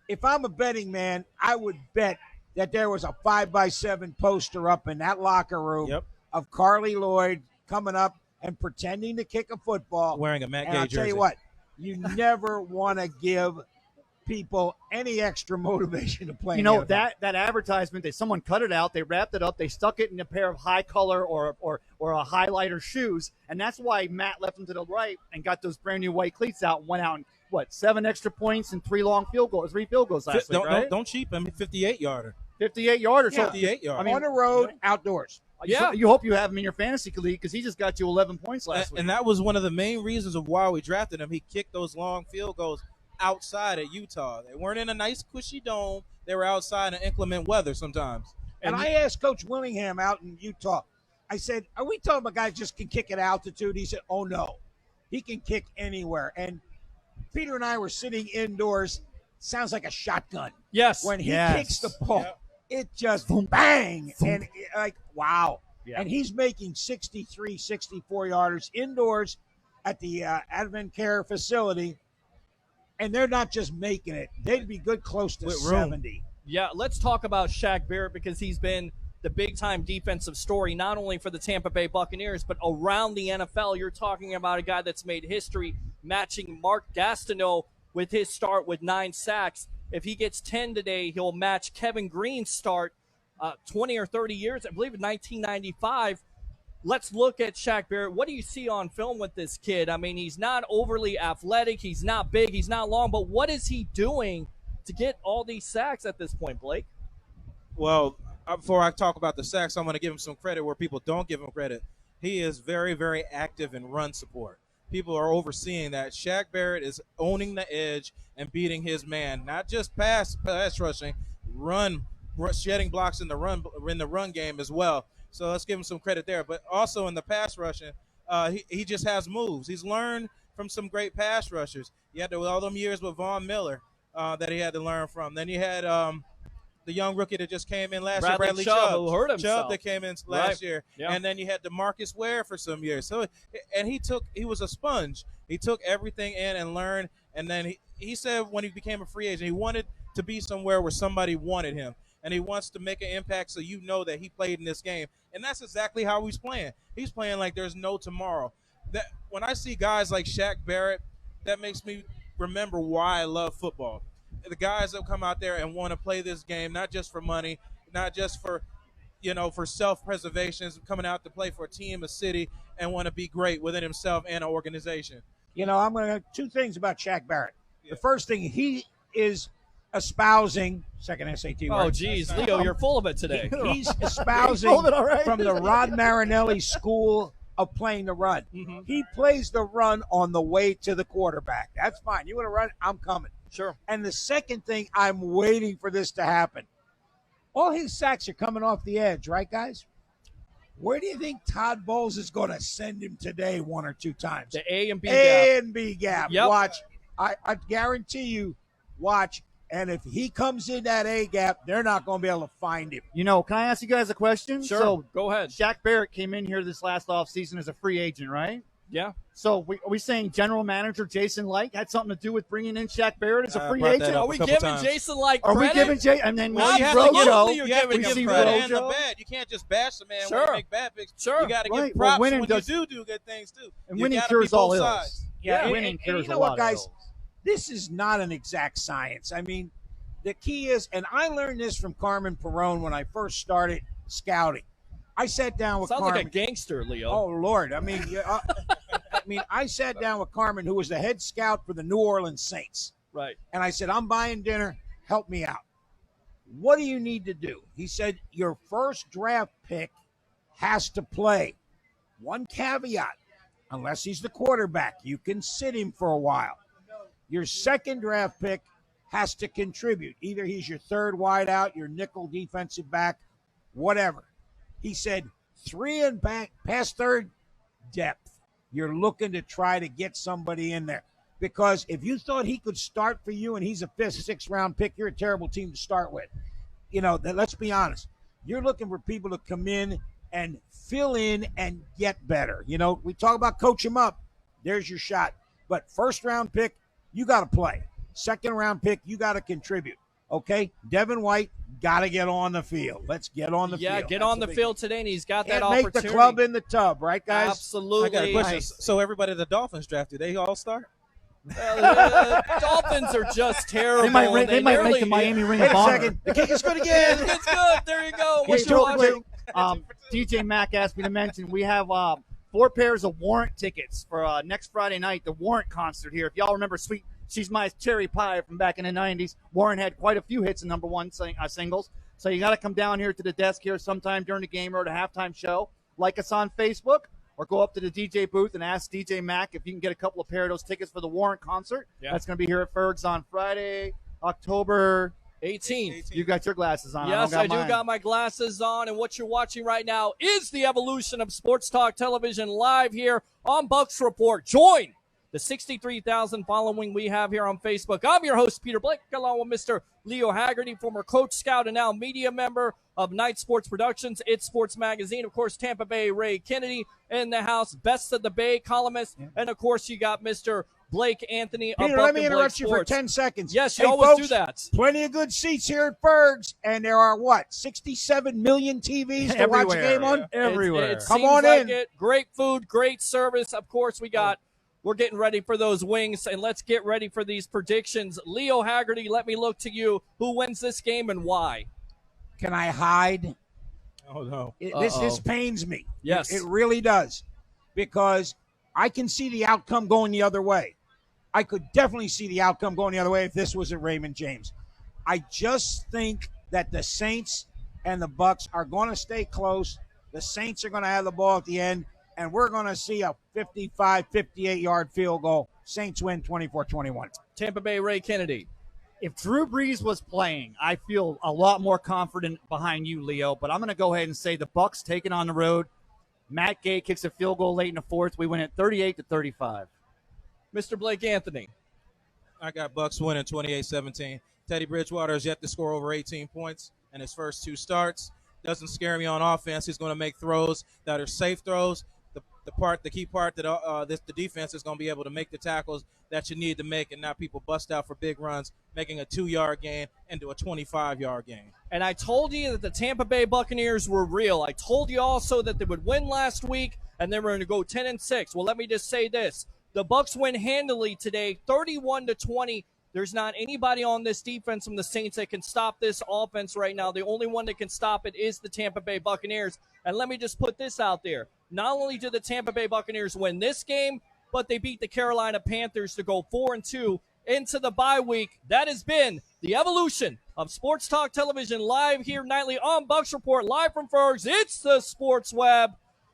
if I'm a betting man, I would bet that there was a 5x7 poster up in that locker room of Carly Lloyd coming up and pretending to kick a football. Wearing a Matt And Gay I'll tell jersey. you what, you never want to give people any extra motivation to play. You in know, the NFL. that advertisement, someone cut it out, they wrapped it up, they stuck it in a pair of high color or a highlighter shoes, and that's why Matt left them to the right and got those brand new white cleats out and went out and what, 7 extra points and 3 field goals last week, right? Don't cheap him. 58-yarder. 58-yarder. Yeah. 58-yarder. I mean, on the road, outdoors. Yeah. You hope you have him in your fantasy league because he just got you 11 points last week. And that was one of the main reasons of why we drafted him. He kicked those long field goals outside at Utah. They weren't in a nice, cushy dome. They were outside in inclement weather sometimes. And I asked Coach Willingham out in Utah, I said, are we talking about guys just can kick at altitude? He said, oh, no. He can kick anywhere. And Peter and I were sitting indoors. Sounds like a shotgun. Yes. When he kicks the ball, it just bang. And like, wow. Yeah. And he's making 63, 64-yarders indoors at the Advent Care facility. And they're not just making it. They'd be good close to 70. Yeah, let's talk about Shaq Barrett because he's been the big-time defensive story, not only for the Tampa Bay Buccaneers, but around the NFL. You're talking about a guy that's made history, matching Mark Gastineau with his start with 9 sacks. If he gets 10 today, he'll match Kevin Green's start 20 or 30 years, I believe in 1995. Let's look at Shaq Barrett. What do you see on film with this kid? I mean, he's not overly athletic. He's not big. He's not long. But what is he doing to get all these sacks at this point, Blake? Well, before I talk about the sacks, I'm going to give him some credit where people don't give him credit. He is very, very active in run support. People are overseeing that. Shaq Barrett is owning the edge and beating his man, not just pass rushing, shedding blocks in the run game as well. So let's give him some credit there. But also in the pass rushing, he just has moves. He's learned from some great pass rushers. He had all them years with Von Miller that he had to learn from. Then you had the young rookie that just came in last year, Bradley Chubb, who hurt himself. Chubb that came in last year. Yeah. And then you had DeMarcus Ware for some years. So, and he was a sponge. He took everything in and learned. And then he said when he became a free agent, he wanted to be somewhere where somebody wanted him. And he wants to make an impact so you know that he played in this game. And that's exactly how he's playing. He's playing like there's no tomorrow. That when I see guys like Shaq Barrett, that makes me remember why I love football. The guys that come out there and want to play this game, not just for money, not just for, for self-preservation, coming out to play for a team, a city, and want to be great within himself and an organization. I'm going to 2 things about Shaq Barrett. Yeah. The first thing, he is espousing, second SAT word. Oh, geez, Leo, you're full of it today. He's espousing from the Rod Marinelli school of playing the run. Mm-hmm. He plays the run on the way to the quarterback. That's fine. You want to run? I'm coming. Sure. And the second thing, I'm waiting for this to happen. All his sacks are coming off the edge, right, guys? Where do you think Todd Bowles is going to send him today 1 or 2 times? The A and B gap. A and B gap. Yep. Watch. I guarantee you, watch. And if he comes in that A gap, they're not going to be able to find him. Can I ask you guys a question? Sure. So, go ahead. Shaq Barrett came in here this last offseason as a free agent, right? Yeah. So are we saying general manager Jason Light had something to do with bringing in Shaq Barrett as a free agent? Are we giving Jason Light credit? Are we giving Jason? And then you have to give give credit and the bad. You can't just bash the man when you make bad picks. Sure. You got to give props when you do good things too. And winning cures all ills. Yeah, winning cures a lot. You know what, guys? This is not an exact science. I mean, the key is, and I learned this from Carmen Perone when I first started scouting. I sat down with Carmen. Sounds like a gangster, Leo. Oh, Lord. I mean, I sat down with Carmen, who was the head scout for the New Orleans Saints. Right. And I said, I'm buying dinner. Help me out. What do you need to do? He said, your first draft pick has to play. One caveat, unless he's the quarterback, you can sit him for a while. Your second draft pick has to contribute. Either he's your third wideout, your nickel defensive back, whatever. He said 3 and back, past third, depth. You're looking to try to get somebody in there. Because if you thought he could start for you and he's a 5th, 6th round pick, you're a terrible team to start with. Let's be honest. You're looking for people to come in and fill in and get better. We talk about coach him up. There's your shot. But first round pick, you got to play. Second round pick, you got to contribute. Okay? Devin White, got to get on the field. Let's get on the field. Yeah, get on the field today, and he's got that opportunity. opportunity. Make the club in the tub, right, guys? Absolutely. I got a question. So everybody the Dolphins drafted, they all start? Dolphins are just terrible. They might make the Miami Ring of Honor. Wait a second. The kick is good again. It's good. There you go. What's your DJ Mack asked me to mention we have 4 pairs of Warrant tickets for next Friday night, the Warrant concert here. If y'all remember Sweet she's my cherry pie from back in the 90s. Warren had quite a few hits in number one singles. So you got to come down here to the desk here sometime during the game or at a halftime show. Like us on Facebook or go up to the DJ booth and ask DJ Mac if you can get a couple of pair of those tickets for the Warren concert. Yeah. That's going to be here at Ferg's on Friday, October 18th. You got your glasses on. Yes, I do mine. got my glasses on, and what you're watching right now is the evolution of Sports Talk Television live here on Bucs Report. Join the 63,000 following we have here on Facebook. I'm your host, Peter Blake, along with Mr. Leo Haggerty, former Coach Scout and now media member of Night Sports Productions, It's Sports Magazine. Of course, Tampa Bay Ray Kennedy in the house, Best of the Bay columnist. Yeah. And, of course, you got Mr. Blake Anthony. Peter, let me interrupt you for 10 seconds. Yes, you always do that. Plenty of good seats here at Ferg's, and there are, 67 million TVs to watch a game on? Everywhere. It Come on in. It. Great food, great service. Of course, we're getting ready for those wings, and let's get ready for these predictions. Leo Haggerty, let me look to you. Who wins this game and why? Can I hide? Oh, no. This pains me. Yes. It really does, because I can see the outcome going the other way. I could definitely see the outcome going the other way if this was at Raymond James. I just think that the Saints and the Bucs are going to stay close. The Saints are going to have the ball at the end, and we're going to see a 55, 58-yard field goal. Saints win 24-21. Tampa Bay Ray Kennedy. If Drew Brees was playing, I feel a lot more confident behind you, Leo, but I'm going to go ahead and say the Bucs take it on the road. Matt Gay kicks a field goal late in the fourth. We win at 38-35. Mr. Blake Anthony. I got Bucs winning 28-17. Teddy Bridgewater has yet to score over 18 points in his first two starts. Doesn't scare me on offense. He's going to make throws that are safe throws. The key part that the defense is going to be able to make the tackles that you need to make, and not people bust out for big runs, making a 2-yard gain into a 25-yard gain. And I told you that the Tampa Bay Buccaneers were real. I told you also that they would win last week, and they were going to go 10-6. Well, let me just say this. The Bucs win handily today, 31-20. There's not anybody on this defense from the Saints that can stop this offense right now. The only one that can stop it is the Tampa Bay Buccaneers. And let me just put this out there. Not only did the Tampa Bay Buccaneers win this game, but they beat the Carolina Panthers to go 4-2 into the bye week. That has been the evolution of Sports Talk Television live here nightly on Bucs Report, live from Ferg's. It's the Sports Web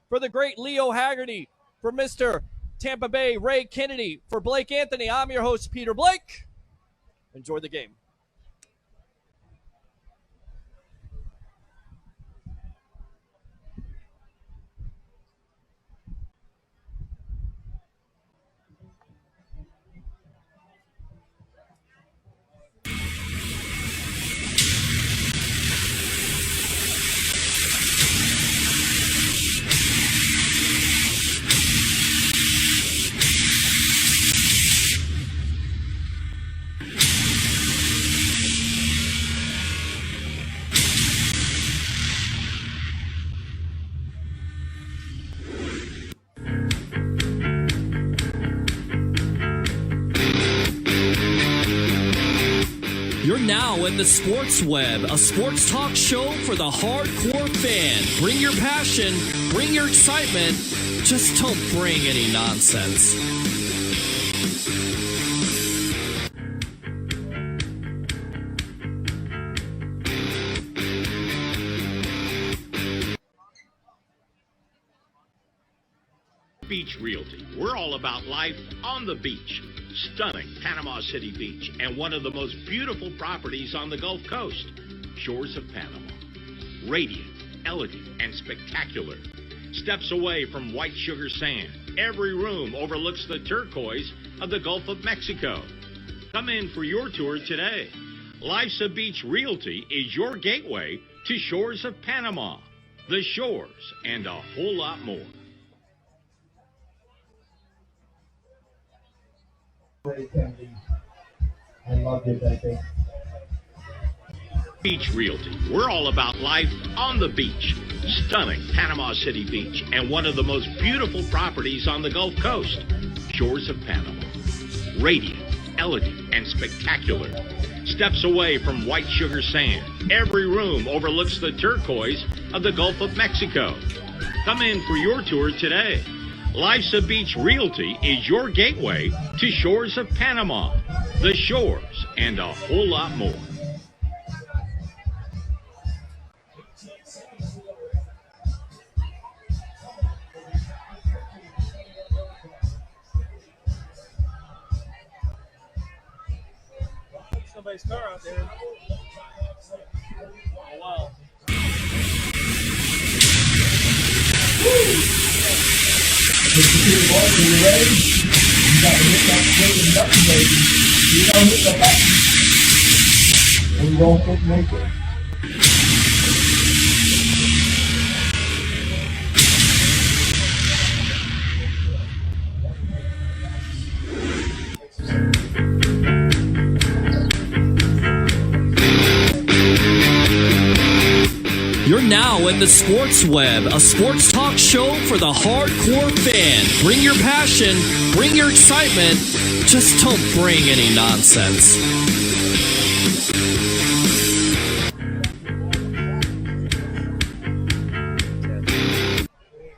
for the great Leo Haggerty, for Mr. Tampa Bay Ray Kennedy, for Blake Anthony. I'm your host, Peter Blake. Enjoy the game. You're now in the Sports Web, a sports talk show for the hardcore fan. Bring your passion, bring your excitement, just don't bring any nonsense. Beach Realty. We're all about life on the beach. Stunning Panama City Beach and one of the most beautiful properties on the Gulf Coast. Shores of Panama. Radiant, elegant, and spectacular. Steps away from white sugar sand. Every room overlooks the turquoise of the Gulf of Mexico. Come in for your tour today. Life's a Beach Realty is your gateway to Shores of Panama, the shores, and a whole lot more. I love you, baby. Beach Realty. We're all about life on the beach. Stunning Panama City Beach and one of the most beautiful properties on the Gulf Coast. Shores of Panama. Radiant, elegant, and spectacular. Steps away from white sugar sand. Every room overlooks the turquoise of the Gulf of Mexico. Come in for your tour today. Life's a Beach Realty is your gateway to Shores of Panama, the Shores, and a whole lot more. Somebody's car out there. Oh, wow. Mr. Peter Boy, are you ready? You got to hit that freaking button, baby. You don't hit the button, we won't make it. You're now in the Sports Web, a sports talk show for the hardcore fan. Bring your passion, bring your excitement, just don't bring any nonsense.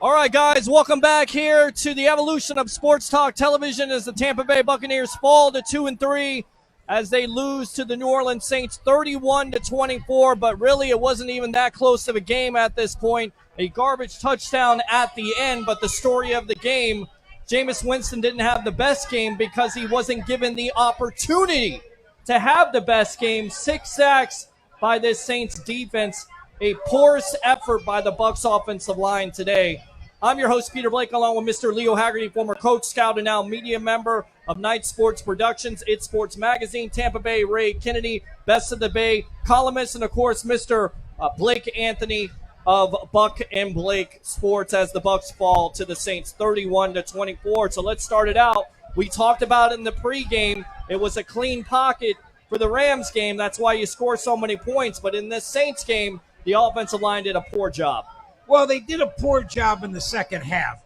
All right, guys, welcome back here to the evolution of Sports Talk Television as the Tampa Bay Buccaneers fall to 2-3 as they lose to the New Orleans Saints 31-24, but really it wasn't even that close of a game at this point. A garbage touchdown at the end, but the story of the game, Jameis Winston didn't have the best game because he wasn't given the opportunity to have the best game. 6 sacks by this Saints defense, a porous effort by the Bucs offensive line today. I'm your host, Peter Blake, along with Mr. Leo Haggerty, former coach, scout, and now media member of Night Sports Productions, It's Sports Magazine, Tampa Bay, Ray Kennedy, Best of the Bay, columnist, and, of course, Mr. Blake Anthony of Buck and Blake Sports as the Bucs fall to the Saints 31-24. So let's start it out. We talked about it in the pregame. It was a clean pocket for the Rams game. That's why you score so many points. But in this Saints game, the offensive line did a poor job. Well, they did a poor job in the second half.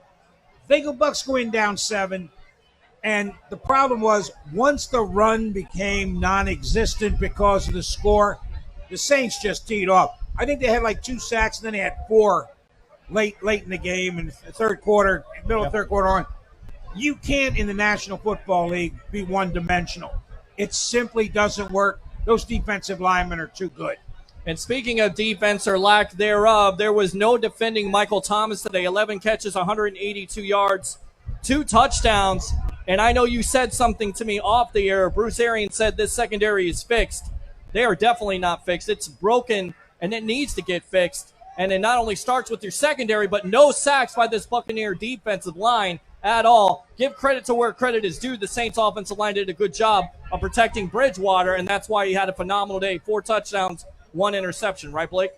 They go Bucs going down 7, and the problem was once the run became non-existent because of the score, the Saints just teed off. I think they had like 2 sacks, and then they had 4 late in the game in the third quarter, middle of third quarter on. You can't in the National Football League be one-dimensional. It simply doesn't work. Those defensive linemen are too good. And speaking of defense or lack thereof, there was no defending Michael Thomas today. 11 catches, 182 yards, 2 touchdowns. And I know you said something to me off the air. Bruce Arians said this secondary is fixed. They are definitely not fixed. It's broken, and it needs to get fixed. And it not only starts with your secondary, but no sacks by this Buccaneer defensive line at all. Give credit to where credit is due. The Saints offensive line did a good job of protecting Bridgewater, and that's why he had a phenomenal day. 4 touchdowns, 1 interception, right, Blake?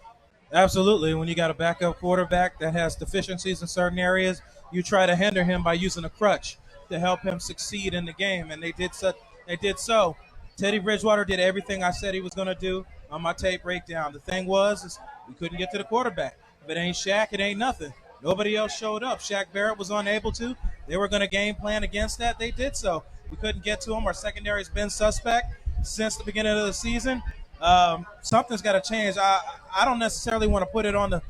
Absolutely. When you got a backup quarterback that has deficiencies in certain areas, you try to hinder him by using a crutch to help him succeed in the game, and they did so. Teddy Bridgewater did everything I said he was going to do on my tape breakdown. The thing is we couldn't get to the quarterback. If it ain't Shaq, it ain't nothing. Nobody else showed up. Shaq Barrett was unable to. They were going to game plan against that. They did so. We couldn't get to him. Our secondary has been suspect since the beginning of the season. Something's got to change. I don't necessarily want to put it on the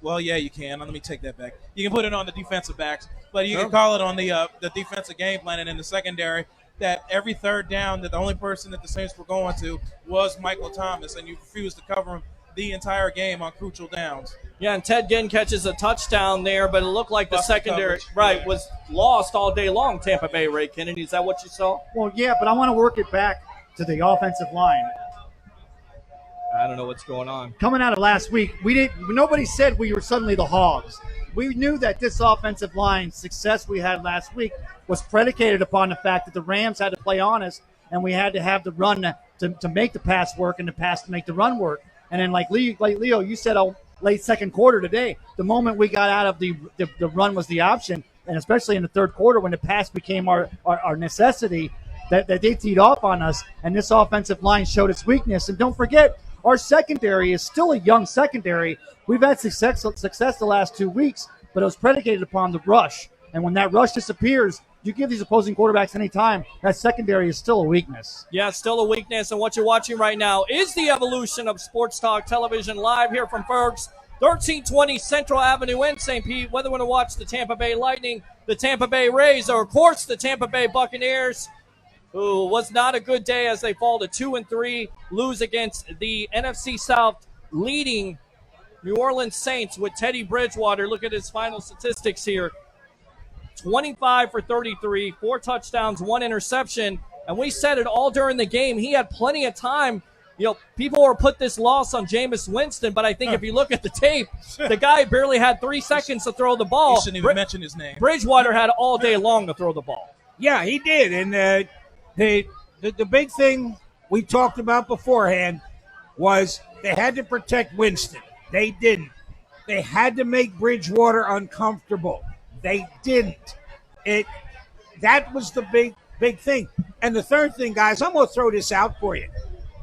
well, yeah, you can. Let me take that back. You can put it on the defensive backs, but you can call it on the defensive game plan and in the secondary that every third down that the only person that the Saints were going to was Michael Thomas, and you refused to cover him the entire game on crucial downs. Yeah, and Ted Ginn catches a touchdown there, but it looked like the secondary was lost all day long, Tampa Bay, Ray Kennedy. Is that what you saw? Well, yeah, but I want to work it back to the offensive line. I don't know what's going on. Coming out of last week, nobody said we were suddenly the Hogs. We knew that this offensive line success we had last week was predicated upon the fact that the Rams had to play honest, and we had to have the run to make the pass work and the pass to make the run work. And then like Leo, you said late second quarter today, the moment we got out of the run was the option, and especially in the third quarter when the pass became our necessity, that they teed off on us, and this offensive line showed its weakness. And don't forget, our secondary is still a young secondary. We've had success the last 2 weeks, but it was predicated upon the rush. And when that rush disappears, you give these opposing quarterbacks any time, that secondary is still a weakness. Yeah, still a weakness. And what you're watching right now is the evolution of Sports Talk Television live here from Ferg's 1320 Central Avenue in St. Pete. Whether you want to watch the Tampa Bay Lightning, the Tampa Bay Rays, or, of course, the Tampa Bay Buccaneers, who was not a good day as they fall to 2-3, lose against the NFC South leading New Orleans Saints with Teddy Bridgewater. Look at his final statistics here. 25 for 33, 4 touchdowns, 1 interception. And we said it all during the game. He had plenty of time. You know, people were put this loss on Jameis Winston, but I think if you look at the tape, the guy barely had 3 seconds to throw the ball. You shouldn't even mention his name. Bridgewater had all day long to throw the ball. Yeah, he did. And the big thing we talked about beforehand was they had to protect Winston. They didn't. They had to make Bridgewater uncomfortable. They didn't. That was the big thing. And the third thing, guys, I'm going to throw this out for you.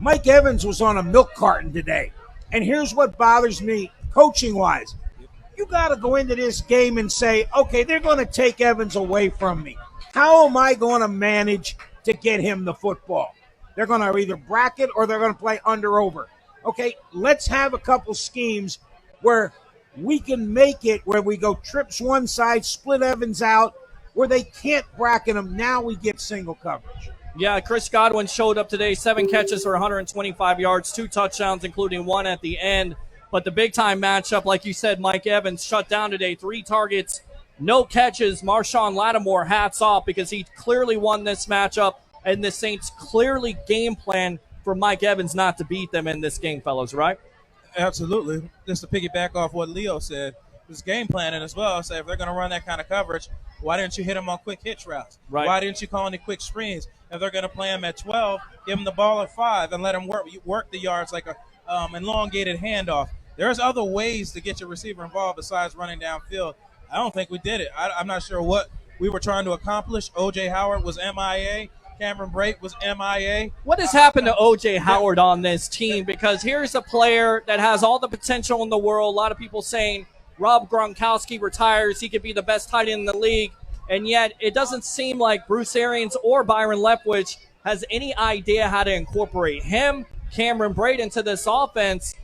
Mike Evans was on a milk carton today. And here's what bothers me coaching-wise. You got to go into this game and say, okay, they're going to take Evans away from me. How am I going to manage to get him the football? They're going to either bracket or they're going to play under-over. Okay, let's have a couple schemes where we can make it where we go trips one side, split Evans out, where they can't bracket him. Now we get single coverage. Yeah, Chris Godwin showed up today, 7 catches for 125 yards, 2 touchdowns, including 1 at the end. But the big-time matchup, like you said, Mike Evans shut down today, 3 targets, no catches. Marshawn Lattimore, hats off, because he clearly won this matchup, and the Saints clearly game plan for Mike Evans not to beat them in this game, fellas, right? Absolutely. Just to piggyback off what Leo said, this game planning as well. So if they're going to run that kind of coverage, why didn't you hit them on quick hitch routes? Right. Why didn't you call any quick screens? If they're going to play them at 12, give them the ball at 5 and let them work the yards like a elongated handoff. There's other ways to get your receiver involved besides running downfield. I don't think we did it. I'm not sure what we were trying to accomplish. O.J. Howard was MIA. Cameron Brate was MIA. What has happened to O.J. Howard on this team? Because here's a player that has all the potential in the world. A lot of people saying Rob Gronkowski retires, he could be the best tight end in the league. And yet it doesn't seem like Bruce Arians or Byron Leftwich has any idea how to incorporate him, Cameron Brate, into this offense.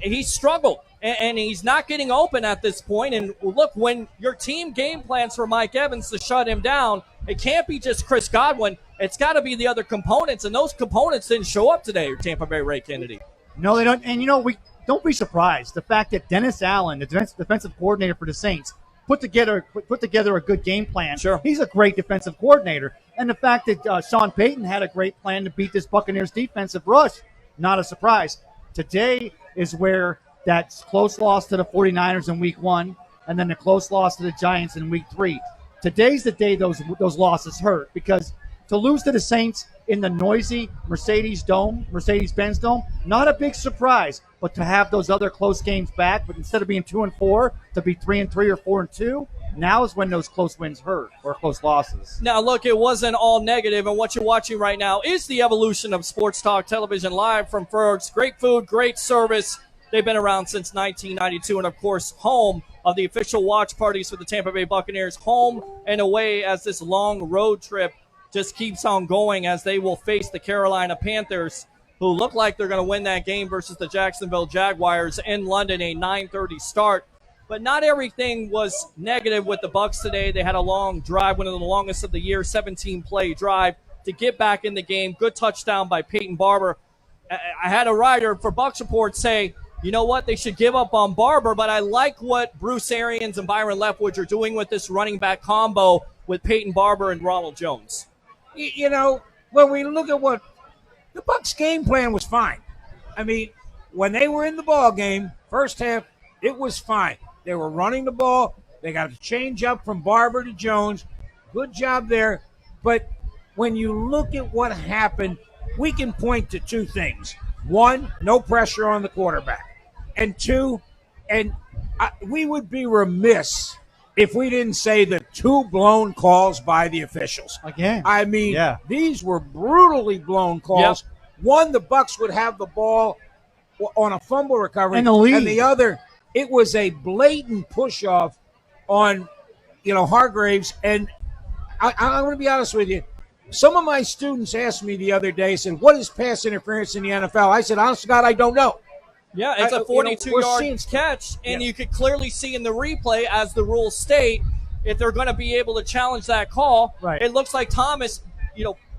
He struggled, and he's not getting open at this point. And look, when your team game plans for Mike Evans to shut him down, it can't be just Chris Godwin. It's got to be the other components, and those components didn't show up today, Tampa Bay Ray Kennedy. No, they don't. And, we don't be surprised. The fact that Dennis Allen, the defensive coordinator for the Saints, put together a good game plan. Sure. He's a great defensive coordinator. And the fact that Sean Payton had a great plan to beat this Buccaneers defensive rush, not a surprise. Today is where that close loss to the 49ers in week 1 and then the close loss to the Giants in week 3. Today's the day those losses hurt, because to lose to the Saints in the noisy Mercedes-Benz Dome, not a big surprise. But to have those other close games back, but instead of being 2-4, to be 3-3 or 4-2, now is when those close wins hurt, or close losses. Now, look, it wasn't all negative, and what you're watching right now is the evolution of Sports Talk Television live from Ferg's. Great food, great service. They've been around since 1992, and, of course, home of the official watch parties for the Tampa Bay Buccaneers, home and away as this long road trip just keeps on going as they will face the Carolina Panthers, who look like they're going to win that game versus the Jacksonville Jaguars in London, a 9:30 start. But not everything was negative with the Bucs today. They had a long drive, one of the longest of the year, 17-play drive to get back in the game. Good touchdown by Peyton Barber. I had a writer for Bucs Report say, you know what, they should give up on Barber, but I like what Bruce Arians and Byron Leftwich are doing with this running back combo with Peyton Barber and Ronald Jones. When we look at what the Bucs game plan was fine. I mean, when they were in the ball game, first half, it was fine. They were running the ball. They got to change up from Barber to Jones. Good job there. But when you look at what happened, we can point to 2 things. 1, no pressure on the quarterback. And 2, we would be remiss if we didn't say the 2 blown calls by the officials. Again. I mean, These were brutally blown calls. Yep. One, the Bucs would have the ball on a fumble recovery. And the lead. And the other, it was a blatant push-off on, Hargraves. And I'm going to be honest with you. Some of my students asked me the other day, said, what is pass interference in the NFL? I said, honest to God, I don't know. Yeah, it's a 42-yard catch, and you could clearly see in the replay, as the rules state, if they're going to be able to challenge that call. Right. It looks like Thomas,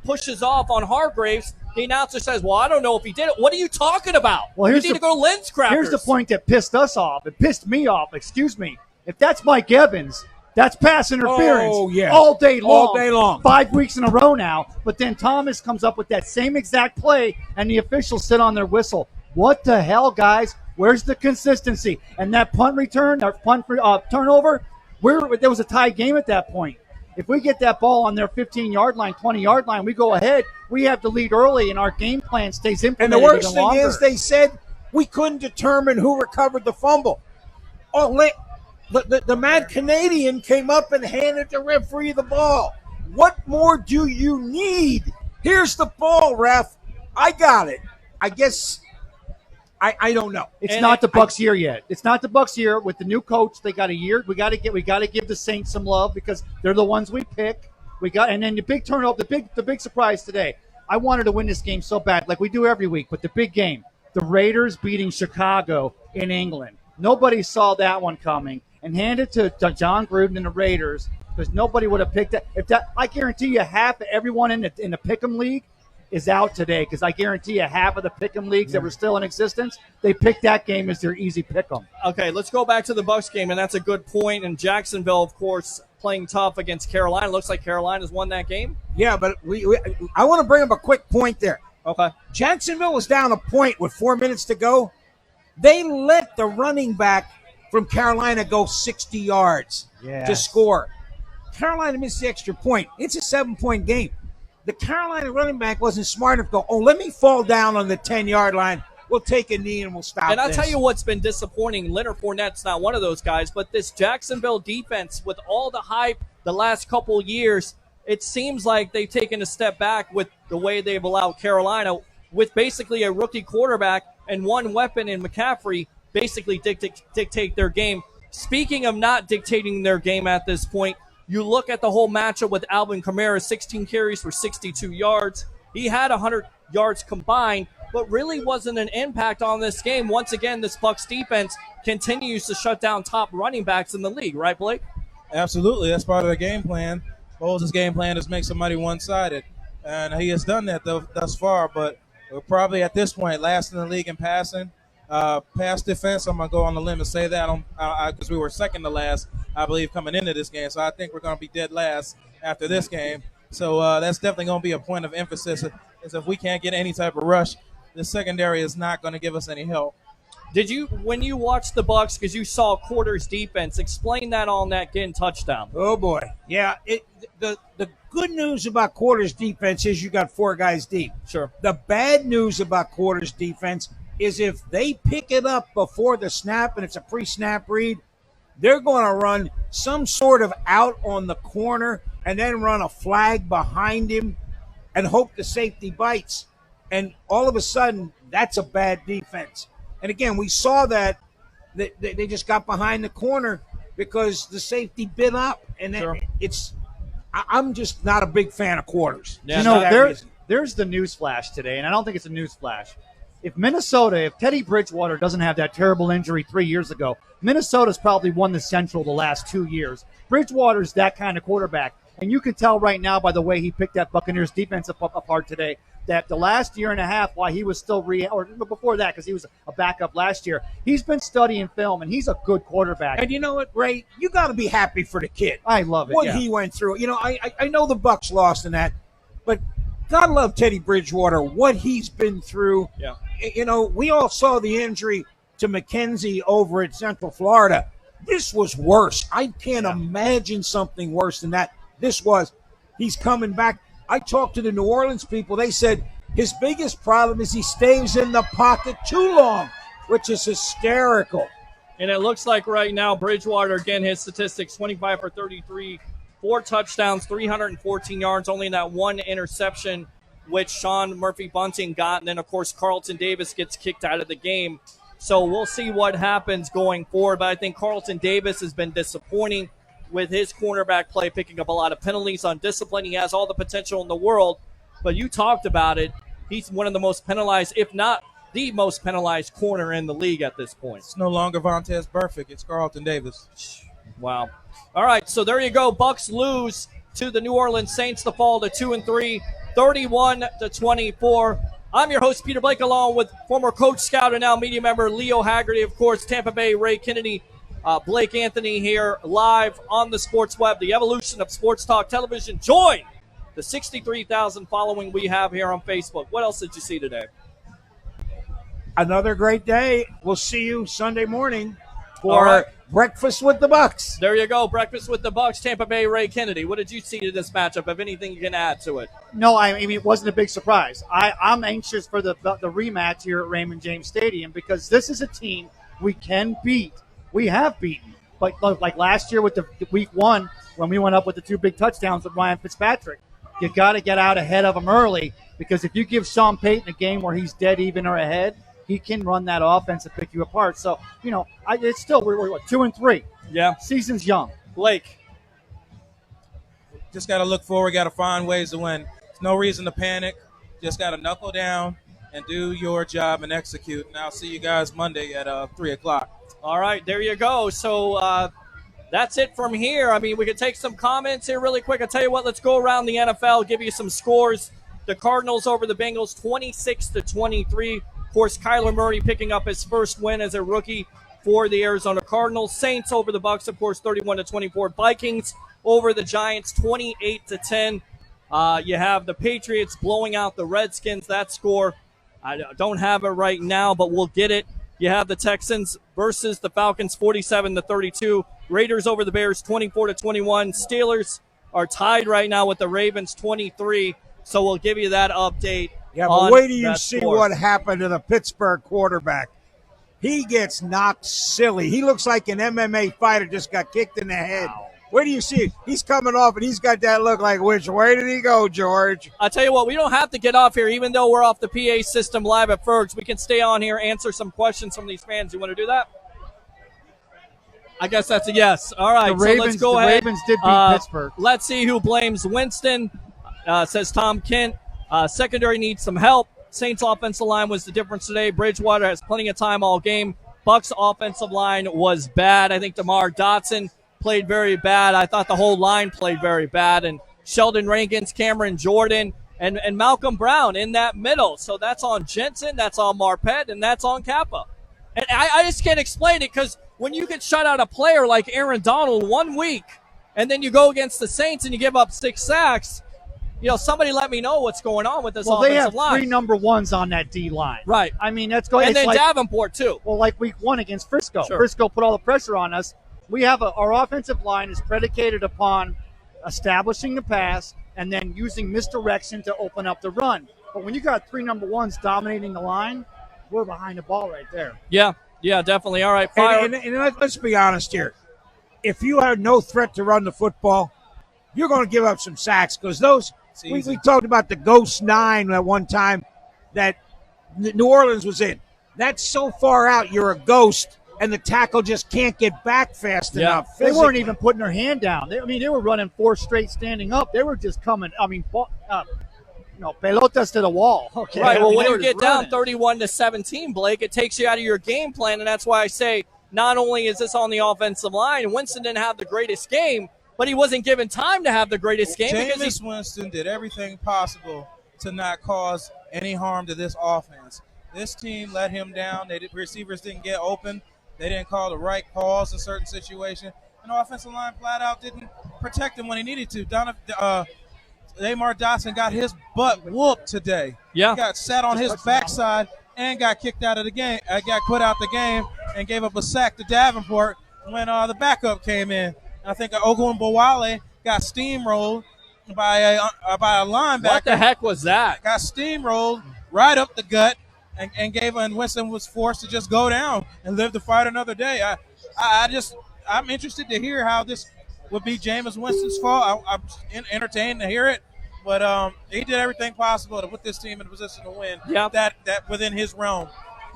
pushes off on Hargraves. The announcer says, well, I don't know if he did it. What are you talking about? Well, you need to go to lens crackers. Here's the point that pissed us off. It pissed me off. Excuse me. If that's Mike Evans, that's pass interference all day long. All day long. 5 weeks in a row now. But then Thomas comes up with that same exact play, and the officials sit on their whistle. What the hell, guys? Where's the consistency? And that punt return, that punt turnover, there was a tie game at that point. If we get that ball on their 15-yard line, 20-yard line, we go ahead, we have the lead early, and our game plan stays implemented. And the worst thing longer. is they said we couldn't determine who recovered the fumble. Oh, the mad Canadian came up and handed the referee the ball. What more do you need? Here's the ball, ref. I got it. I guess I don't know. It's not the Bucs year yet. It's not the Bucs year with the new coach. They got a year. We got to give the Saints some love because they're the ones we pick. And then the big turnover, the big surprise today. I wanted to win this game so bad, like we do every week. But the big game, the Raiders beating Chicago in England. Nobody saw that one coming. And hand it to John Gruden and the Raiders because nobody would have picked that. I guarantee you, half of everyone in the Pick'em League is out today because I guarantee you half of the Pick'em leagues that were still in existence, they picked that game as their easy Pick'em. Okay, let's go back to the Bucs game, and that's a good point. And Jacksonville, of course, playing tough against Carolina. Looks like Carolina's won that game. Yeah, but I want to bring up a quick point there. Okay. Jacksonville was down a point with 4 minutes to go. They let the running back from Carolina go 60 yards to score. Carolina missed the extra point. It's a 7-point game. The Carolina running back wasn't smart enough to go, let me fall down on the 10-yard line. We'll take a knee and we'll stop And I'll tell you what's been disappointing. Leonard Fournette's not one of those guys, but this Jacksonville defense, with all the hype the last couple years, it seems like they've taken a step back with the way they've allowed Carolina, with basically a rookie quarterback and one weapon in McCaffrey, basically dictate their game. Speaking of not dictating their game at this point, you look at the whole matchup with Alvin Kamara, 16 carries for 62 yards. He had 100 yards combined, but really wasn't an impact on this game. Once again, this Bucs defense continues to shut down top running backs in the league, right, Blake? Absolutely. That's part of the game plan. Bowles' game plan is make somebody one-sided, and he has done that thus far, but we're probably at this point last in the league in passing. Pass defense, I'm going to go on the limb and say that because we were second to last, I believe, coming into this game. So I think we're going to be dead last after this game. So that's definitely going to be a point of emphasis is if we can't get any type of rush, the secondary is not going to give us any help. Did you, when you watched the Bucs, because you saw Quarter's defense, explain that on that getting touchdown? Oh, boy. Yeah, the good news about Quarter's defense is you got 4 guys deep. Sure. The bad news about Quarter's defense is if they pick it up before the snap and it's a pre-snap read, they're going to run some sort of out on the corner and then run a flag behind him and hope the safety bites. And all of a sudden, that's a bad defense. And again, we saw that they just got behind the corner because the safety bit up. And Sure. I'm just not a big fan of Quarters. Yeah, there's the news flash today, and I don't think it's a news flash. If Teddy Bridgewater doesn't have that terrible injury 3 years ago, Minnesota's probably won the Central the last 2 years. Bridgewater's that kind of quarterback. And you can tell right now by the way he picked that Buccaneers defense apart today that the last year and a half while he was still or before that because he was a backup last year, he's been studying film, and he's a good quarterback. And you know what, Ray? You got to be happy for the kid. I love it. What he went through. I know the Bucs lost in that, but God love Teddy Bridgewater, what he's been through. Yeah. We all saw the injury to McKenzie over at Central Florida. This was worse. I can't imagine something worse than that. He's coming back. I talked to the New Orleans people. They said his biggest problem is he stays in the pocket too long, which is hysterical. And it looks like right now Bridgewater, again, his statistics, 25 for 33, 4 touchdowns, 314 yards, only that one interception, which Sean Murphy-Bunting got. And then, of course, Carlton Davis gets kicked out of the game. So we'll see what happens going forward. But I think Carlton Davis has been disappointing with his cornerback play, picking up a lot of penalties on discipline. He has all the potential in the world. But you talked about it. He's one of the most penalized, if not the most penalized corner in the league at this point. It's no longer Vontaze Burfict. It's Carlton Davis. Wow. All right, so there you go. Bucs lose to the New Orleans Saints to fall to 2-3. 31-24. I'm your host, Peter Blake, along with former Coach Scout and now media member Leo Haggerty. Of course, Tampa Bay, Ray Kennedy, Blake Anthony here live on the Sports Web, the evolution of sports talk television. Join the 63,000 following we have here on Facebook. What else did you see today? Another great day. We'll see you Sunday morning for Breakfast with the Bucs. There you go, Breakfast with the Bucs, Tampa Bay, Ray Kennedy. What did you see to this matchup? Have anything you can add to it? No, I mean, it wasn't a big surprise. I'm anxious for the rematch here at Raymond James Stadium because this is a team we can beat. We have beaten. But like last year with the week one when we went up with the 2 big touchdowns with Ryan Fitzpatrick, you got to get out ahead of them early because if you give Sean Payton a game where he's dead even or ahead, he can run that offense and pick you apart. So, it's still, we're 2-3. Yeah. Season's young. Blake. Just got to look forward, got to find ways to win. There's no reason to panic. Just got to knuckle down and do your job and execute. And I'll see you guys Monday at 3 o'clock. All right, there you go. So that's it from here. I mean, we could take some comments here really quick. I'll tell you what, let's go around the NFL, give you some scores. The Cardinals over the Bengals, 26-23. Of course, Kyler Murray picking up his first win as a rookie for the Arizona Cardinals. Saints over the Bucs, of course, 31-24. Vikings over the Giants, 28-10. You have the Patriots blowing out the Redskins. That score, I don't have it right now, but we'll get it. You have the Texans versus the Falcons, 47-32. Raiders over the Bears, 24-21. Steelers are tied right now with the Ravens, 23. So we'll give you that update. Yeah, but wait till you see what happened to the Pittsburgh quarterback. He gets knocked silly. He looks like an MMA fighter just got kicked in the head. Wow. Where do you see it? He's coming off, and he's got that look like, which way did he go, George? I'll tell you what, we don't have to get off here, even though we're off the PA system live at Ferg's. We can stay on here, answer some questions from these fans. You want to do that? I guess that's a yes. All right, let's go ahead. The Ravens did beat Pittsburgh. Let's see who blames Winston, says Tom Kent. Secondary needs some help. Saints offensive line was the difference today. Bridgewater has plenty of time all game. Bucs offensive line was bad. I think DeMar Dotson played very bad. I thought the whole line played very bad. And Sheldon Rankins, Cameron Jordan, and Malcolm Brown in that middle. So that's on Jensen, that's on Marpet, and that's on Kappa. And I just can't explain it because when you can shut out a player like Aaron Donald 1 week and then you go against the Saints and you give up 6 sacks, somebody let me know what's going on with this offensive line. Well, they have 3 number ones on that D line. Right. I mean, that's going. And then Davenport, too. Well, like week 1 against Frisco. Sure. Frisco put all the pressure on us. We have our offensive line is predicated upon establishing the pass and then using misdirection to open up the run. But when you got 3 number ones dominating the line, we're behind the ball right there. Yeah, definitely. All right, and let's be honest here. If you have no threat to run the football, you're going to give up some sacks because those – we talked about the Ghost 9 at one time that New Orleans was in. That's so far out, you're a ghost, and the tackle just can't get back fast enough. They weren't even putting their hand down. They were running 4 straight standing up. They were just coming. Pelotas to the wall. Okay. Right. Well, when you get down 31-17, Blake, it takes you out of your game plan, and that's why I say not only is this on the offensive line, Winston didn't have the greatest game, but he wasn't given time to have the greatest game. Jameis Winston did everything possible to not cause any harm to this offense. This team let him down. Receivers didn't get open. They didn't call the right calls in certain situations. And the offensive line flat out didn't protect him when he needed to. Lamar Dotson got his butt whooped today. Yeah. He got sat on his backside and got kicked out of the game. Got put out the game and gave up a sack to Davenport when the backup came in. I think Ogunbowale got steamrolled by a linebacker. What the heck was that? Got steamrolled right up the gut and Winston was forced to just go down and live to fight another day. I'm interested to hear how this would be Jameis Winston's fault. I'm entertained to hear it, but he did everything possible to put this team in a position to win. Yeah. That within his realm.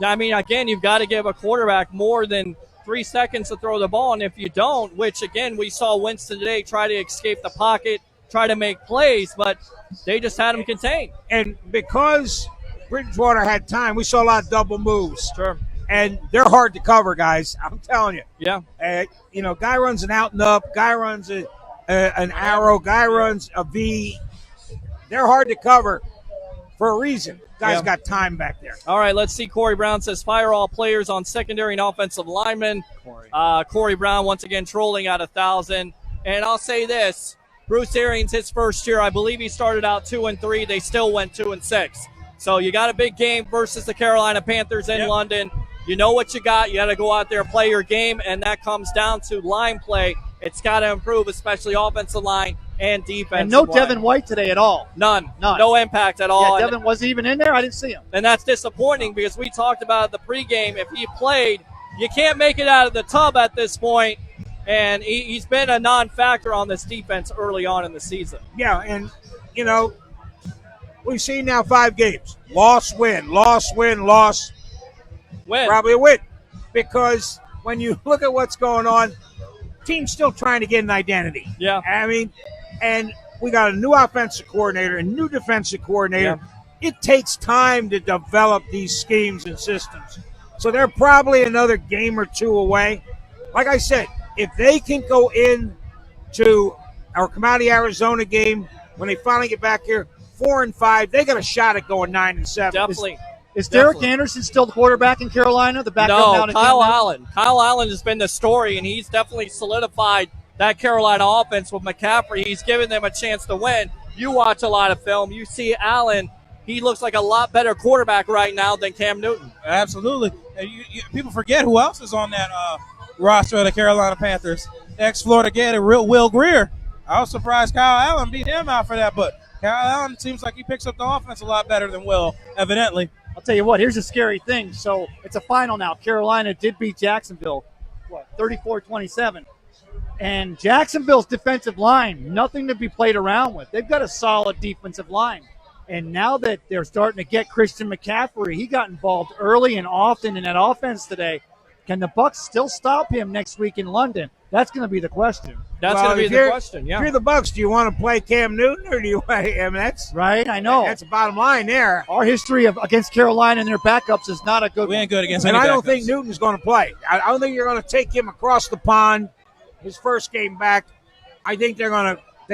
I mean, again, you've got to give a quarterback more than 3 seconds to throw the ball, and if you don't, which, again, we saw Winston today try to escape the pocket, try to make plays, but they just had him contained. And because Bridgewater had time, we saw a lot of double moves. Sure. And they're hard to cover, guys. I'm telling you. Yeah. Guy runs an out and up, guy runs an arrow, guy runs a V. They're hard to cover for a reason. Guys Yeah. got time back there. All right, let's see. Corey Brown says fire all players on secondary and offensive linemen. Corey Brown once again trolling at 1,000. And I'll say this: Bruce Arians, his first year, I believe he started out 2-3. They still went 2-6. So you got a big game versus the Carolina Panthers in London. You know what you got. You got to go out there and play your game, and that comes down to line play. It's got to improve, especially offensive line and defense. And no Devin White today at all. None. No impact at all. Yeah, Devin wasn't even in there. I didn't see him. And that's disappointing because we talked about the pregame. If he played, you can't make it out of the tub at this point. And he's been a non-factor on this defense early on in the season. Yeah, and, we've seen now 5 games. Loss, win, loss, win, loss. Win. Probably a win. Because when you look at what's going on, team's still trying to get an identity. Yeah. I mean, and we got a new offensive coordinator, a new defensive coordinator. Yeah. It takes time to develop these schemes and systems. So they're probably another game or 2 away. Like I said, if they can go in to or come out of the Arizona game when they finally get back here 4-5, they got a shot at going 9-7. Definitely. Is Derek Anderson still the quarterback in Carolina? The backup No, now to Kyle Allen. Kyle Allen has been the story, and he's definitely solidified that Carolina offense with McCaffrey. He's given them a chance to win. You watch a lot of film. You see Allen. He looks like a lot better quarterback right now than Cam Newton. Absolutely. And people forget who else is on that roster of the Carolina Panthers. Ex-Florida Gator, Will Greer. I was surprised Kyle Allen beat him out for that, but Kyle Allen seems like he picks up the offense a lot better than Will, evidently. I'll tell you what, here's a scary thing. So it's a final now. Carolina did beat Jacksonville, 34-27. And Jacksonville's defensive line, nothing to be played around with. They've got a solid defensive line. And now that they're starting to get Christian McCaffrey, he got involved early and often in that offense today. Can the Bucs still stop him next week in London? That's going to be the question. That's going to be the question, yeah. If you're the Bucs, do you want to play Cam Newton or do you want to, that's right, I know. That's the bottom line there. Our history against Carolina and their backups is not a good one. We ain't good against And any I don't backups. think Newton's going to play. I don't think you're going to take him across the pond his first game back. I think they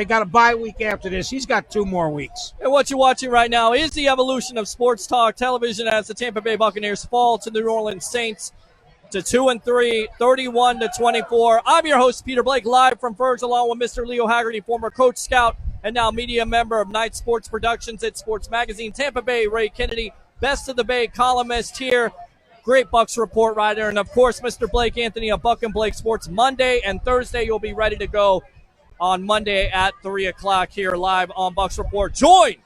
got a bye week after this. He's got 2 more weeks. And what you're watching right now is the evolution of sports talk television as the Tampa Bay Buccaneers fall to the New Orleans Saints to 2-3, 31-24. I'm your host, Peter Blake, live from Fergs, along with Mr. Leo Haggerty, former coach, scout, and now media member of Night Sports Productions at Sports Magazine. Tampa Bay, Ray Kennedy, Best of the Bay columnist here. Great Bucs report writer. And, of course, Mr. Blake Anthony of Buck and Blake Sports. Monday and Thursday, you'll be ready to go on Monday at 3 o'clock here live on Bucs Report. Join